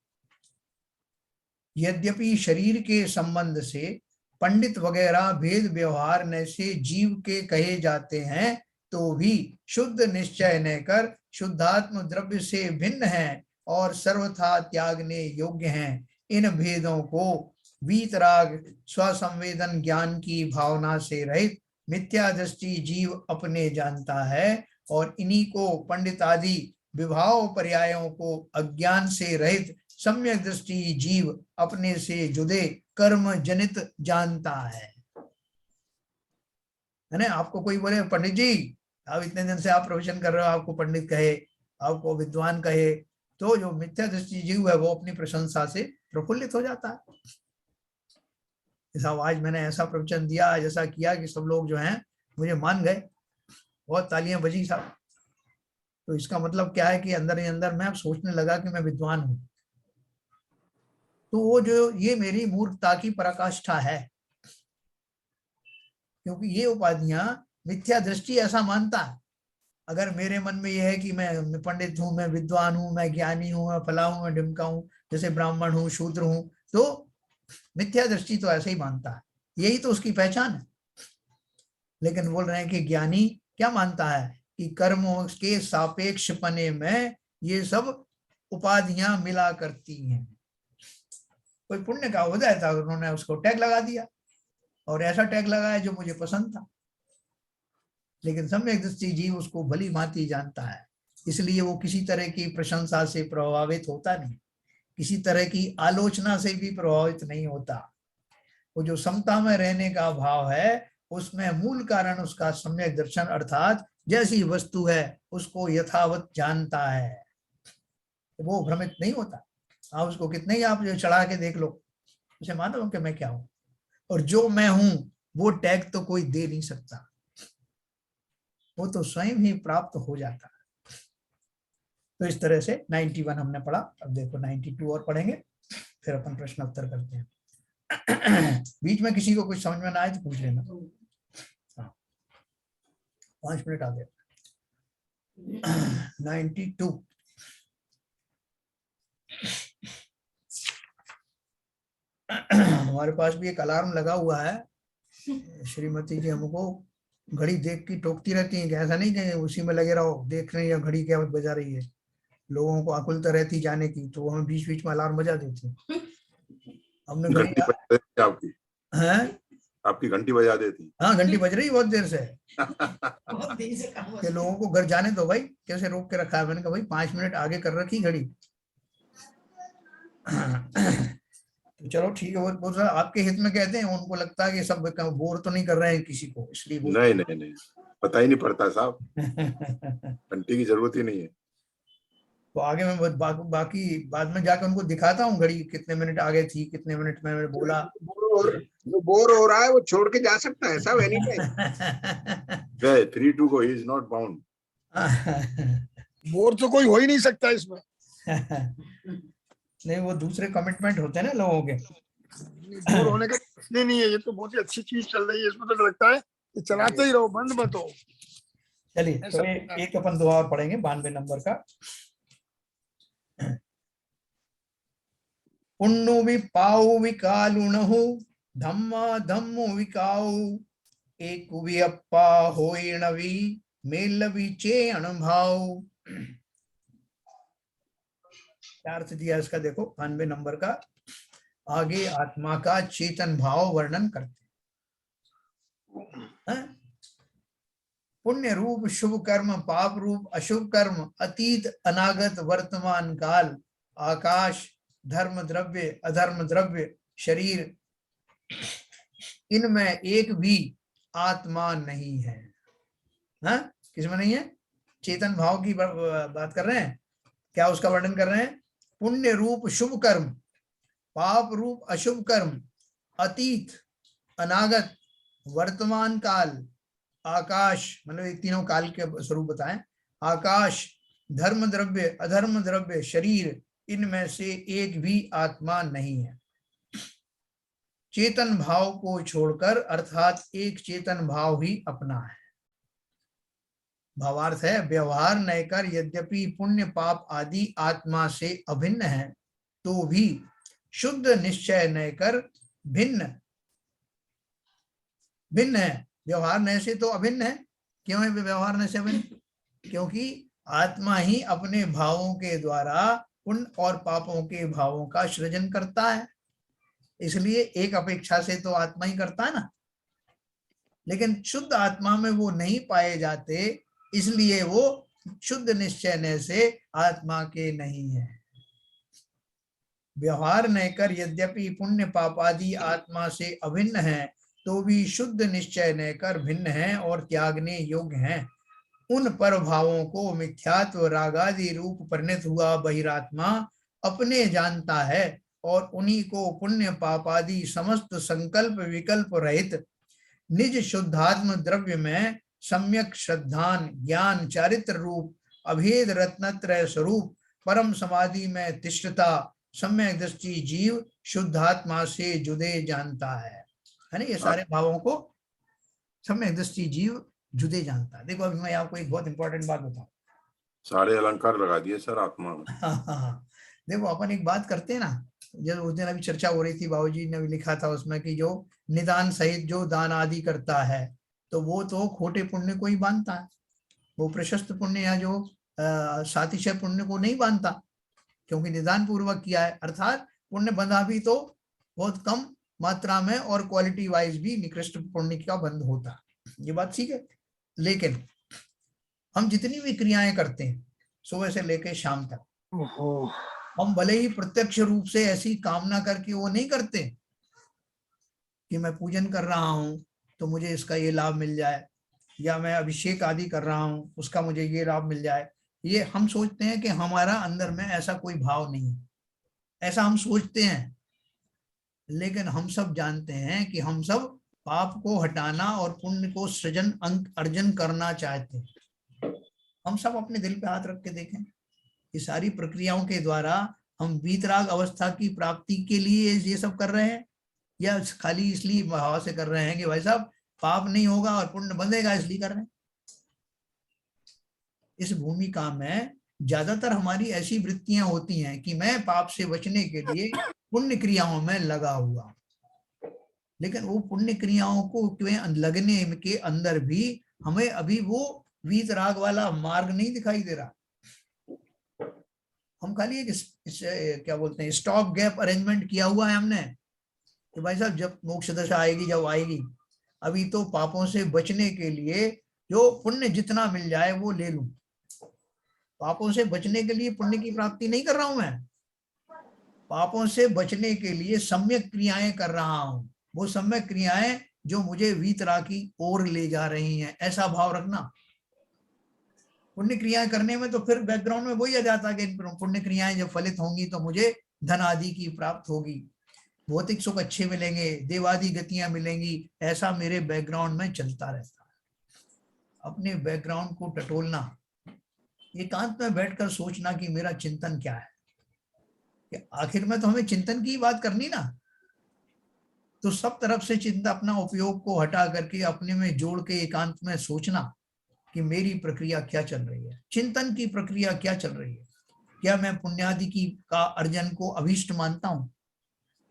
यद्यपि शरीर के संबंध से पंडित वगैरह भेद व्यवहार न से जीव के कहे जाते हैं, तो भी शुद्ध निश्चय न कर शुद्धात्म द्रव्य से भिन्न है और सर्वथा त्यागने योग्य हैं। इन भेदों को वीतराग स्वसंवेदन ज्ञान की भावना से रहित मिथ्या दृष्टि जीव अपने जानता है, और इन्हीं को पंडित आदि विभाव पर्यायों को अज्ञान से रहित सम्यक दृष्टि जीव अपने से जुदे कर्म जनित जानता है ना? आपको कोई बोले पंडित जी आप इतने दिन से आप प्रवचन कर रहे हो, आपको पंडित कहे, आपको विद्वान कहे, तो जो मिथ्या दृष्टि जीव है वो अपनी प्रशंसा से प्रफुल्लित हो जाता है। साहब आज मैंने ऐसा प्रवचन दिया, जैसा किया कि सब लोग जो हैं मुझे मान गए, बहुत तालियां बजी साहब। तो इसका मतलब क्या है कि अंदर ही अंदर मैं अब सोचने लगा कि मैं विद्वान हूं। तो वो जो ये मेरी मूर्खता की पराकाष्ठा है, क्योंकि ये उपाधियां मिथ्या दृष्टि ऐसा मानता है। अगर मेरे मन में यह है कि मैं पंडित हूं, मैं विद्वान हूं, मैं ज्ञानी हूं, मैं फला हूं, मैं ढिमका हूं, जैसे ब्राह्मण हूं, शूद्र हूं, तो मिथ्या दृष्टि तो ऐसे ही मानता है, यही तो उसकी पहचान है। लेकिन बोल रहे हैं कि ज्ञानी क्या मानता है कि कर्मों के सापेक्ष पने में ये सब उपाधियां मिला करती हैं। कोई पुण्य का हो जाता है, उन्होंने उसको टैग लगा दिया, और ऐसा टैग लगाया जो मुझे पसंद था। लेकिन सम्यक दृष्टि जीव उसको भली भांति जानता है, इसलिए वो किसी तरह की प्रशंसा से प्रभावित होता नहीं, किसी तरह की आलोचना से भी प्रभावित नहीं होता। वो जो समता में रहने का भाव है उसमें मूल कारण उसका सम्यक दर्शन, अर्थात जैसी वस्तु है उसको यथावत जानता है, वो भ्रमित नहीं होता। आप उसको कितने ही आप जो चढ़ा के देख लो, उसे मानो कि मैं क्या हूं, और जो मैं हूं वो टैग तो कोई दे नहीं सकता, वो तो स्वयं ही प्राप्त हो जाता है। तो इस तरह से 91 हमने पढ़ा। अब देखो 92 और पढ़ेंगे, फिर अपन प्रश्न उत्तर करते हैं। बीच में किसी को कुछ समझ में ना आए तो पूछ लेना। हाँ 5 मिनट आ गए। 92। हमारे पास भी एक अलार्म लगा हुआ है, श्रीमती जी हमको घड़ी देख के टोकती रहती है कि ऐसा नहीं कि उसी में लगे रहो, देख रहे हैं घड़ी क्या बजा रही है, लोगों को आकुलता रहती जाने की, तो हमें बीच बीच में अलार्म बजा देती है। हमने घड़ी घंटी बजा देती आपकी? हैं? आपकी घंटी बजा देती? हाँ, घंटी बज रही बहुत देर से कि लोगों को घर जाने दो भाई, कैसे रोक के रखा है। मैंने कहा भाई 5 मिनट आगे कर रखी घड़ी। तो चलो ठीक है, वो आपके हित में कहते हैं, उनको लगता है कि सब बोर तो नहीं कर रहे हैं किसी को, इसलिए नहीं नहीं नहीं, पता ही नहीं पड़ता साहब, घंटी की जरूरत ही नहीं है। तो आगे मैं बाकी बाद में जाकर उनको दिखाता हूँ घड़ी कितने मिनट आगे थी, कितने मिनट में मैंने बोला। जो बोर हो रहा है वो छोड़ के जा सकता है सब, any time. Free to go, he is not bound. Bore तो कोई हो ही नहीं सकता इसमें। नहीं, वो दूसरे कमिटमेंट होते हैं ना लोगों के। बोर होने का प्रश्न नहीं है, ये तो बहुत ही अच्छी चीज चल रही है, इसमें तो लगता है कि चलाते ही रहो, बंद मत हो। चलिए, तो एक अपन दुआ और पढ़ेंगे 92 नंबर का। पुण्यो विपाऊ विकालुणहु धम्मा धम्मो विकाऊ एक विअप्पा होइणवी मेलवी चे अणभाव। क्या अर्थ दिया इसका देखो 92 नंबर का। आगे आत्मा का चेतन भाव वर्णन करते हैं। पुण्य रूप शुभ कर्म, पाप रूप अशुभ कर्म, अतीत अनागत वर्तमान काल, आकाश, धर्म द्रव्य अधर्म द्रव्य, शरीर, इनमें एक भी आत्मा नहीं है। हाँ, किसमें नहीं है? चेतन भाव की बात कर रहे हैं, क्या उसका वर्णन कर रहे हैं? पुण्य रूप शुभ कर्म, पाप रूप अशुभ कर्म, अतीत अनागत वर्तमान काल, आकाश, मतलब ये तीनों काल के स्वरूप बताएं, आकाश, धर्म द्रव्य अधर्म द्रव्य, शरीर, इनमें से एक भी आत्मा नहीं है। चेतन भाव को छोड़कर, अर्थात एक चेतन भाव ही अपना है। भावार्थ है, व्यवहार नयकर यद्यपि पुण्य पाप आदि आत्मा से अभिन्न है, तो भी शुद्ध निश्चय नयकर भिन्न है। व्यवहार नय से तो अभिन्न है। क्यों है व्यवहार नय से अभिन्न? क्योंकि आत्मा ही अपने भावों के द्वारा पुण्य और पापों के भावों का सृजन करता है, इसलिए एक अपेक्षा से तो आत्मा ही करता है ना। लेकिन शुद्ध आत्मा में वो नहीं पाए जाते, इसलिए वो शुद्ध निश्चय से आत्मा के नहीं है। व्यवहार नयकर यद्यपि पुण्य पाप आदि आत्मा से अभिन्न है, तो भी शुद्ध निश्चय नयकर भिन्न है और त्यागने योग्य हैं। उन पर भावों को मिथ्यात्व रागादि रूप परिणत हुआ बहिरात्मा अपने जानता है और उन्हीं को पुण्य पाप आदि समस्त संकल्प विकल्प रहित निज शुद्धात्म द्रव्य में सम्यक श्रद्धान ज्ञान चारित्र रूप अभेद रत्नत्रय स्वरूप परम समाधि में तिष्ठता सम्यक दृष्टि जीव शुद्धात्मा से जुदे जानता है ना। ये सारे भावों को सम्यक दृष्टि जीव जुदे जानता है। देखो अभी मैं आपको एक बहुत इंपॉर्टेंट बात बताऊं। सारे अलंकार लगा दिए सर आत्मा में। देखो अपन एक बात करते हैं ना, जब उस दिन अभी चर्चा हो रही थी, बाबूजी ने भी लिखा था उसमें कि जो निदान सहित जो दान आदि करता है, तो वो तो खोटे पुण्य को ही बांधता है, वो प्रशस्त पुण्य या जो सातिशय पुण्य को नहीं बांधता, क्योंकि निदान पूर्वक किया है। अर्थात पुण्य बंधा भी तो बहुत कम मात्रा में और क्वालिटी वाइज भी निकृष्ट पुण्य का बंध होता है, ये बात ठीक है। लेकिन हम जितनी भी क्रियाएं करते हैं सुबह से लेकर शाम तक, हम भले ही प्रत्यक्ष रूप से ऐसी कामना करके वो नहीं करते कि मैं पूजन कर रहा हूं तो मुझे इसका ये लाभ मिल जाए, या मैं अभिषेक आदि कर रहा हूं उसका मुझे ये लाभ मिल जाए। ये हम सोचते हैं कि हमारा अंदर में ऐसा कोई भाव नहीं है, ऐसा हम सोचते हैं। लेकिन हम सब जानते हैं कि हम सब पाप को हटाना और पुण्य को सृजन अंक अर्जन करना चाहते हैं। हम सब अपने दिल पे हाथ रख के देखें, ये सारी प्रक्रियाओं के द्वारा हम वीतराग अवस्था की प्राप्ति के लिए ये सब कर रहे हैं, या खाली इसलिए भाव से कर रहे हैं कि भाई साहब पाप नहीं होगा और पुण्य बंधेगा इसलिए कर रहे हैं। इस भूमिका में ज्यादातर हमारी ऐसी वृत्तियां होती हैं कि मैं पाप से बचने के लिए पुण्य क्रियाओं में लगा हुआ, लेकिन वो पुण्य क्रियाओं को लगने के अंदर भी हमें अभी वो वीतराग वाला मार्ग नहीं दिखाई दे रहा। हम खाली एक क्या बोलते हैं स्टॉप गैप अरेंजमेंट किया हुआ है हमने कि भाई साहब जब मोक्ष दशा आएगी जब आएगी, अभी तो पापों से बचने के लिए जो पुण्य जितना मिल जाए वो ले लूं। पापों से बचने के लिए पुण्य की प्राप्ति नहीं कर रहा हूं मैं, पापों से बचने के लिए सम्यक क्रियाएं कर रहा हूं, वो सम्यक क्रियाएं जो मुझे वीतराग की ओर ले जा रही हैं, ऐसा भाव रखना। पुण्य क्रियाएं करने में तो फिर बैकग्राउंड में वही आ जाता है कि पुण्य क्रियाएं जब फलित होंगी तो मुझे धन आदि की प्राप्त होगी, भौतिक सुख अच्छे मिलेंगे, देवादि गतियां मिलेंगी, ऐसा मेरे बैकग्राउंड में चलता रहता है। अपने बैकग्राउंड को टटोलना, एकांत में बैठकर सोचना कि मेरा चिंतन क्या है, कि आखिर में तो हमें चिंतन की बात करनी ना, तो सब तरफ से चिंता अपना उपयोग को हटा करके अपने में जोड़ के एकांत में सोचना कि मेरी प्रक्रिया क्या चल रही है, चिंतन की प्रक्रिया क्या चल रही है। क्या मैं पुण्यादि की का अर्जन को अभीष्ट मानता हूं,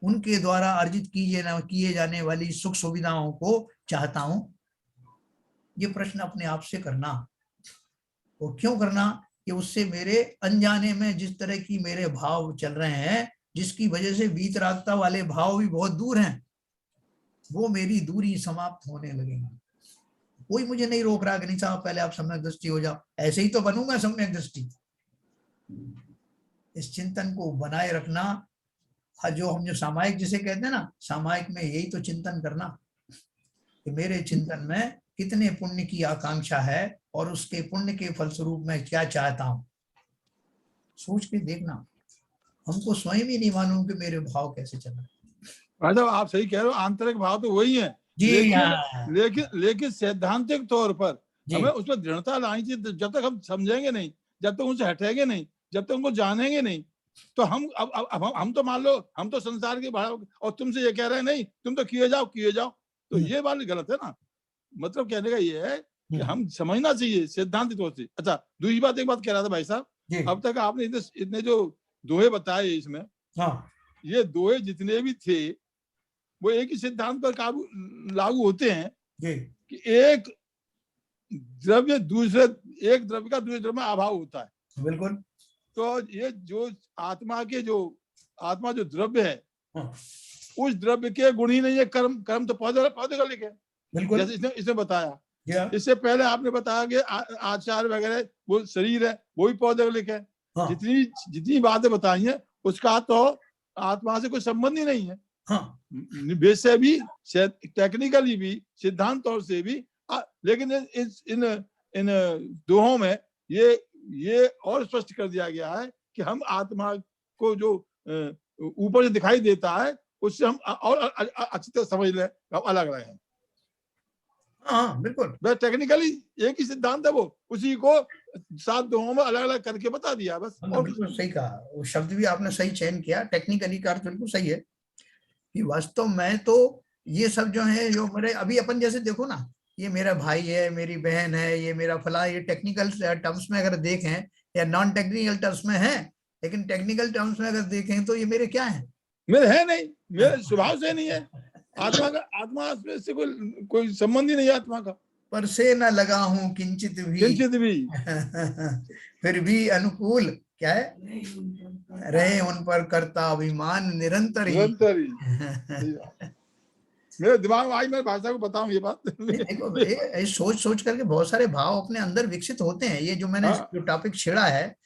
उनके द्वारा अर्जित किए जाने वाली सुख सुविधाओं को चाहता हूं? ये प्रश्न अपने आप से करना। और क्यों करना? कि उससे मेरे अनजाने में जिस तरह की मेरे भाव चल रहे हैं, जिसकी वजह से वीतरागता वाले भाव भी बहुत दूर हैं, वो मेरी दूरी समाप्त होने लगेगी। कोई मुझे नहीं रोक रहा कि नहीं साहब पहले आप सम्यक दृष्टि हो जाओ, ऐसे ही तो बनूंगा सम्यक दृष्टि। इस चिंतन को बनाए रखना, जो हम जो सामायिक जिसे कहते हैं ना, सामायिक में यही तो चिंतन करना कि मेरे चिंतन में कितने पुण्य की आकांक्षा है और उसके पुण्य के फलस्वरूप मैं क्या चाहता हूं। सोच के देखना, हमको स्वयं ही नहीं मालूम कि मेरे भाव कैसे चल रहे हैं। मतलब आप सही कह रहे हो, आंतरिक भाव तो वही है, लेकिन सैद्धांतिक तौर पर हमें उसमें दृढ़ता लानी चाहिए। जब तक हम समझेंगे नहीं, जब तक उनसे हटेंगे नहीं, जब तक उनको जानेंगे नहीं, तो हम तो मान लो हम तो संसार के भाव, और तुमसे ये कह रहे हैं नहीं तुम तो किए जाओ, तो ये बात गलत है ना। मतलब कहने का ये है कि हम समझना चाहिए सिद्धांत तौर से। अच्छा, दूसरी बात, एक बात कह रहा था भाई साहब, अब तक आपने इतने जो दोहे बताए इसमें, ये दोहे जितने भी थे वो एक ही सिद्धांत पर लागू होते हैं कि एक द्रव्य दूसरे का दूसरे द्रव्य में अभाव होता है। बिल्कुल। तो ये जो आत्मा जो द्रव्य है, उस द्रव्य के गुण ही नहीं है, कर्म तो पौधे का लिखे, जैसे इसने बताया। इससे पहले आपने बताया कि आचार वगैरह वो शरीर है, वो भी पौधे का लिखे। जितनी बातें बताई हैं उसका तो आत्मा से कोई संबंध ही नहीं है। वैसे भी टेक्निकली भी, सिद्धांत तौर से भी, लेकिन इन दोहों में ये और स्पष्ट कर दिया गया है कि हम आत्मा को जो ऊपर से दिखाई देता है उससे हम और अच्छी तरह समझ लें, हम अलग रहे हैं। हाँ बिल्कुल, वह टेक्निकली एक ही सिद्धांत है, वो उसी को 7 दोहों में अलग अलग करके बता दिया बस। और बिल्कुल सही कहा, वो शब्द भी आपने सही चयन किया, टेक्निकली का अर्थ बिल्कुल सही है कि वास्तव में तो ये सब जो है, जो मेरे अभी अपन जैसे देखो ना, ये मेरा भाई है, मेरी बहन है, ये मेरा फला, ये टेक्निकल टर्म्स में अगर देखें या नॉन टेक्निकल टर्म्स में है, लेकिन टेक्निकल टर्म्स में अगर देखें तो ये मेरे क्या है, मेरे है नहीं, मेरे स्वभाव से नहीं है। आत्मा से कोई संबंध ही नहीं है आत्मा का। पर से न लगा हूं किंचित भी फिर भी अनुकूल क्या है, रहे उन पर करता अभिमान निरंतर ही। मेरे दिमाग में आई, मैं भाषा को बताऊं ये बात। देखो सोच करके बहुत सारे भाव अपने अंदर विकसित होते हैं। ये जो मैंने जो टॉपिक छेड़ा है,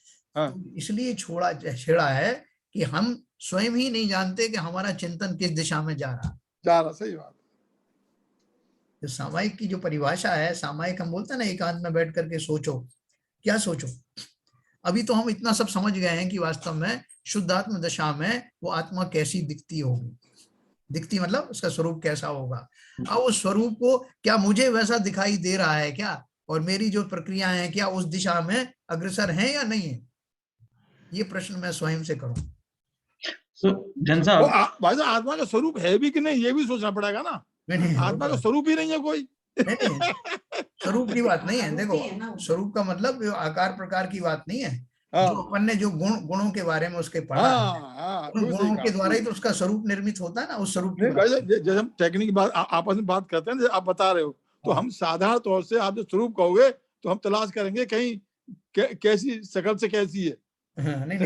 इसलिए छेड़ा है कि हम स्वयं ही नहीं जानते कि हमारा चिंतन किस दिशा में जा रहा। सही बात। जो सामायिक की जो परिभाषा है, सामायिक हम बोलते हैं ना, एकांत में बैठ करके सोचो, क्या सोचो। अभी तो हम इतना सब समझ गए हैं कि वास्तव में शुद्धात्म दशा में वो आत्मा कैसी दिखती होगी, दिखती मतलब उसका स्वरूप कैसा होगा। अब उस स्वरूप को क्या मुझे वैसा दिखाई दे रहा है क्या, और मेरी जो प्रक्रियाएं हैं क्या उस दिशा में अग्रसर हैं या नहीं है, ये प्रश्न मैं स्वयं से करूं। जन साहब, भाई साहब आत्मा का स्वरूप है भी कि नहीं, ये भी सोचना पड़ेगा ना। आत्मा का स्वरूप ही नहीं है कोई। नहीं, स्वरूप की बात नहीं है। देखो, स्वरूप का मतलब आकार प्रकार की बात नहीं है, जो अपन ने जो गुणों के बारे में उसके पढ़ा, उन गुणों के द्वारा ही तो उसका स्वरूप निर्मित होता है ना, उस स्वरूप जैसे हम टेक्निक बात आपस में बात करते हैं, आप बता रहे हो, तो हम साधारण तौर से आप जो स्वरूप कहोगे तो हम तलाश करेंगे कहीं कैसी शकल से कैसी है। नहीं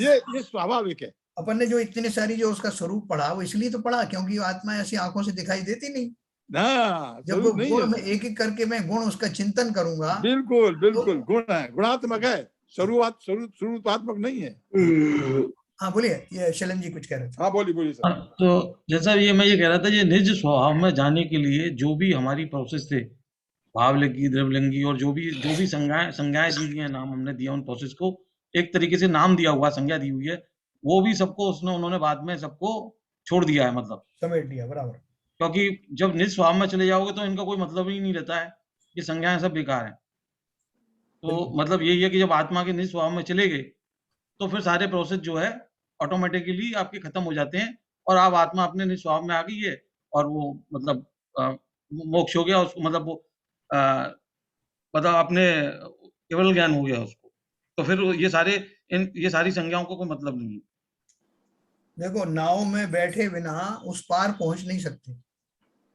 ये स्वाभाविक है। अपन ने जो इतनी सारी जो उसका स्वरूप पढ़ा वो इसलिए तो पढ़ा क्योंकि आत्मा ऐसी आंखों से दिखाई देती नहीं। जब वो गुण में एक एक करके मैं गुण उसका चिंतन करूंगा, बिल्कुल बिल्कुल तो, गुण है, गुणात्मक है, स्वरूपात्मक नहीं है। हाँ बोलिए, ये शैलन जी कुछ कह रहे थे। हाँ बोलिए सर। तो जैसा ये मैं ये कह रहा था, ये निज स्वभाव में जाने के लिए जो भी हमारी प्रोसेस थे, भावलिंगी, द्रव्यलिंगी और जो भी संज्ञाएं दी है, नाम हमने दिया, उन प्रोसेस को एक तरीके से नाम दिया हुआ, संज्ञा दी हुई है, वो भी सबको उन्होंने बाद में सबको छोड़ दिया है, मतलब समेट दिया, बराबर। क्योंकि जब निज स्वभाव में चले जाओगे तो इनका कोई मतलब ही नहीं रहता है, ये संज्ञाएं सब बेकार है। तो मतलब यही है कि जब आत्मा के निज स्वभाव में चले गए तो फिर सारे प्रोसेस जो है ऑटोमेटिकली आपके खत्म हो जाते हैं और आप आत्मा अपने निज स्वभाव में आ गई है और वो मतलब मोक्ष हो गया उसको, मतलब वो मतलब अपने केवल ज्ञान हो गया उसको। तो फिर ये सारी संज्ञाओं को कोई मतलब नहीं है। देखो, नाव में बैठे बिना उस पार पहुंच नहीं सकते।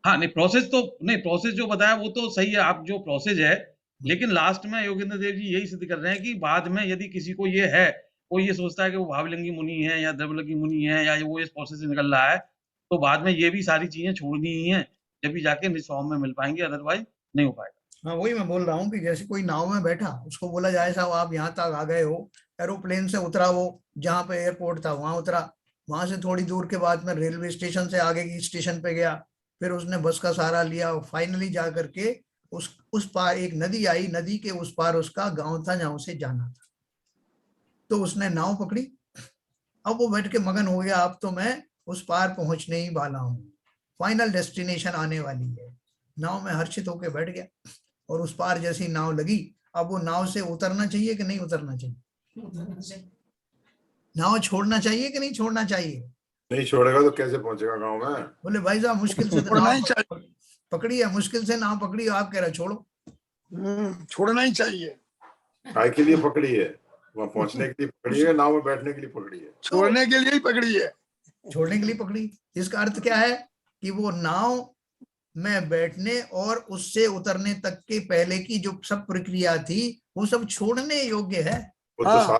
हाँ नहीं, प्रोसेस जो बताया वो तो सही है, आप जो प्रोसेस है, लेकिन लास्ट में योगेंद्र देव जी यही सिद्ध कर रहे हैं कि बाद में यदि किसी को ये है, कोई ये सोचता है कि वो भावलिंगी मुनि है या द्रव्यलिंगी मुनि है या वो इस प्रोसेस से निकल रहा है, तो बाद में ये भी सारी चीजें छोड़नी ही है, जब भी जाके निज स्वभाव में मिल पाएंगे, अदरवाइज नहीं हो पाएगा। हाँ, वही मैं बोल रहा हूँ कि जैसे कोई नाव में बैठा, उसको बोला जाए साहब आप यहाँ तक आ गए हो, एरोप्लेन से उतरा, वो जहाँ पे एयरपोर्ट था वहां उतरा, वहां से थोड़ी दूर के बाद में रेलवे स्टेशन से आगे की स्टेशन पे गया, फिर उसने बस का सहारा लिया, फाइनली जा करके उस पार एक नदी आई, नदी के उस पार उसका गांव था जहां उसे जाना था, तो उसने नाव पकड़ी। अब वो बैठ के मगन हो गया, अब तो मैं उस पार पहुंचने ही वाला हूँ, फाइनल डेस्टिनेशन आने वाली है। नाव में हर्षित होकर बैठ गया और उस पार जैसी नाव लगी, अब वो नाव से उतरना चाहिए कि नहीं उतरना चाहिए? नाव छोड़ना चाहिए कि नहीं छोड़ना चाहिए? नहीं छोड़ेगा तो कैसे पहुंचेगा गांव में? बोले भाई साहब मुश्किल से नाव पकड़ी है, मुश्किल से नाव पकड़ी, आप कह रहे छोड़ो। छोड़ना ही चाहिए। काय के लिए पकड़ी है? वहां पहुंचने के लिए पकड़ी है, नाव में बैठने के लिए पकड़ी है? छोड़ने के लिए ही पकड़ी है। छोड़ने के लिए पकड़ी, इसका अर्थ क्या है कि वो नाव में बैठने और उससे उतरने तक के पहले की जो सब प्रक्रिया थी वो सब छोड़ने योग्य है। वो तो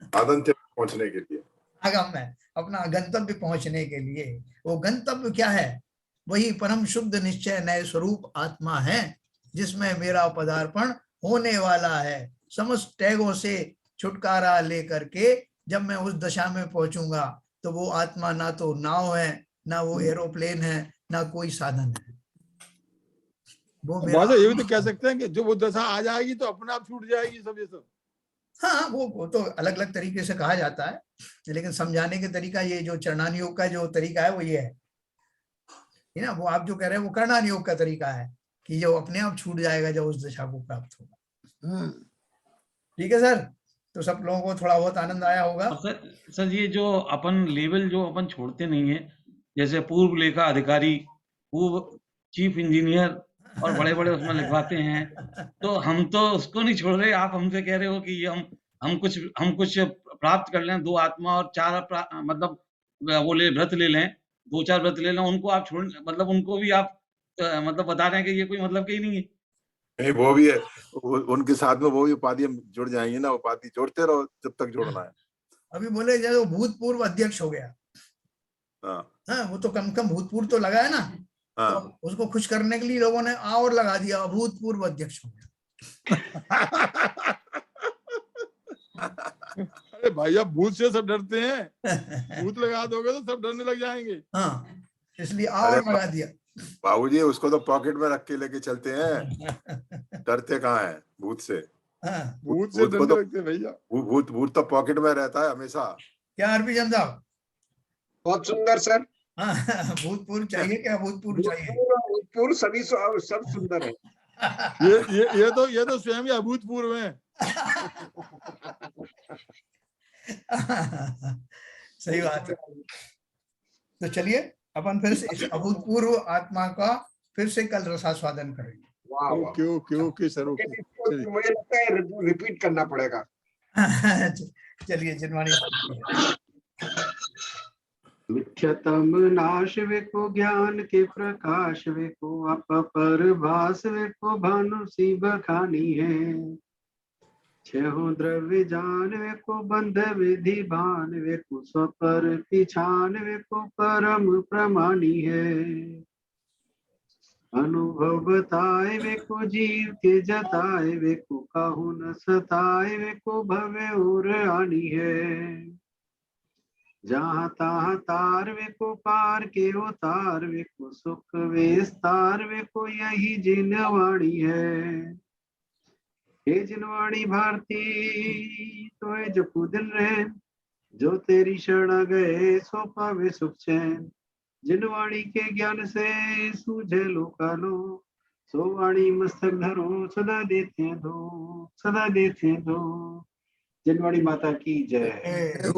साधन थे पहुंचने के लिए, आगम है अपना गंतव्य पहुंचने के लिए। वो गंतव्य क्या है? वही परम शुद्ध निश्चय नए स्वरूप आत्मा है, जिसमें मेरा पदार्पण होने वाला है। समस्त टैगों से छुटकारा लेकर के जब मैं उस दशा में पहुंचूंगा तो वो आत्मा ना तो नाव है, ना वो एरोप्लेन है, ना कोई साधन है। वो ये भी तो कह सकते हैं कि जो वो दशा आ जाएगी तो अपने आप छूट जाएगी सब ये सब। हाँ, वो तो अलग अलग तरीके से कहा जाता है, लेकिन समझाने के तरीका ये जो चरणान योग का जो तरीका है वो ये है ना, वो आप जो कह रहे हैं वो कर्णान योग का तरीका है कि जो अपने आप छूट जाएगा जब उस दशा को प्राप्त होगा। ठीक है सर, तो सब लोगों को थोड़ा बहुत आनंद आया होगा। सर ये जो अपन लेवल जो अपन छोड़ते नहीं है, जैसे पूर्व लेखा अधिकारी, पूर्व चीफ इंजीनियर और बड़े बड़े उसमें लिखवाते हैं, तो हम तो उसको नहीं छोड़ रहे। आप हमसे कह रहे हो कि हम कुछ प्राप्त कर लें, 2 आत्मा और 4 मतलब वो व्रत ले लें, 2-4 व्रत ले लें, उनको आप छोड़, मतलब उनको भी आप मतलब बता रहे हैं कि ये कोई मतलब ही नहीं है। नहीं, वो भी है, उनके साथ में वो भी उपाधि जुड़ जाएंगे ना, उपाधि जोड़ते रहो जब तक जोड़ना है। अभी बोले जब भूतपूर्व अध्यक्ष हो गया, हाँ वो तो कम कम भूतपूर्व तो लगा है ना, हाँ। तो उसको खुश करने के लिए लोगों ने और लगा दिया भूतपूर्व अध्यक्ष हो गया। अरे भाई अब भूत से सब डरते हैं, भूत लगा दोगे तो सब डरने लग जाएंगे। हाँ, इसलिए और लगा दिया। बाबूजी उसको तो पॉकेट में रख के लेके चलते हैं, डरते कहाँ हैं भूत से? भूत से डरने लगते भैया। भूत तो पॉकेट में रहता है हमेशा। क्या आरपी जनता? बहुत सुंदर सर। भूतपूर्व चाहिए क्या? भूतपूर्व चाहिए, भूतपूर्व सभी सब सुंदर है। ये तो स्वयं ही अभूतपूर्व है। सही बात है। तो चलिए अपन फिर से इस अभूतपूर्व आत्मा का फिर से कल रसास्वादन करेंगे। Okay sir, okay. मुझे लगता है रिपीट करना पड़ेगा। चलिए जिनवाणी। मिथ्यतम नाश वेको ज्ञान के प्रकाश वेको आप पर भास वेको भानु सी बखानी है। छहो द्रव्य जान वेको बंध विधि भान वेको स्वपर पिछान वेको परम प्रमाणी है। अनुभव बताए वेको जीव के जताए वेको काहू न सताए वेको भवे और आनी है। जहाँ तहाँ तार वेको पार के उतार वेको सुख विस्तार वेको यही जिनवाणी है। हे जिनवाणी भारती तोए जपू दिन रहे जो तेरी शरण गए सो पावे सुख चैन। जिनवाणी के ज्ञान से सूझे लोकालो सो वाणी मस्तक धरो सदा देते दो सदा देते दो। जिनवाणी माता की जय।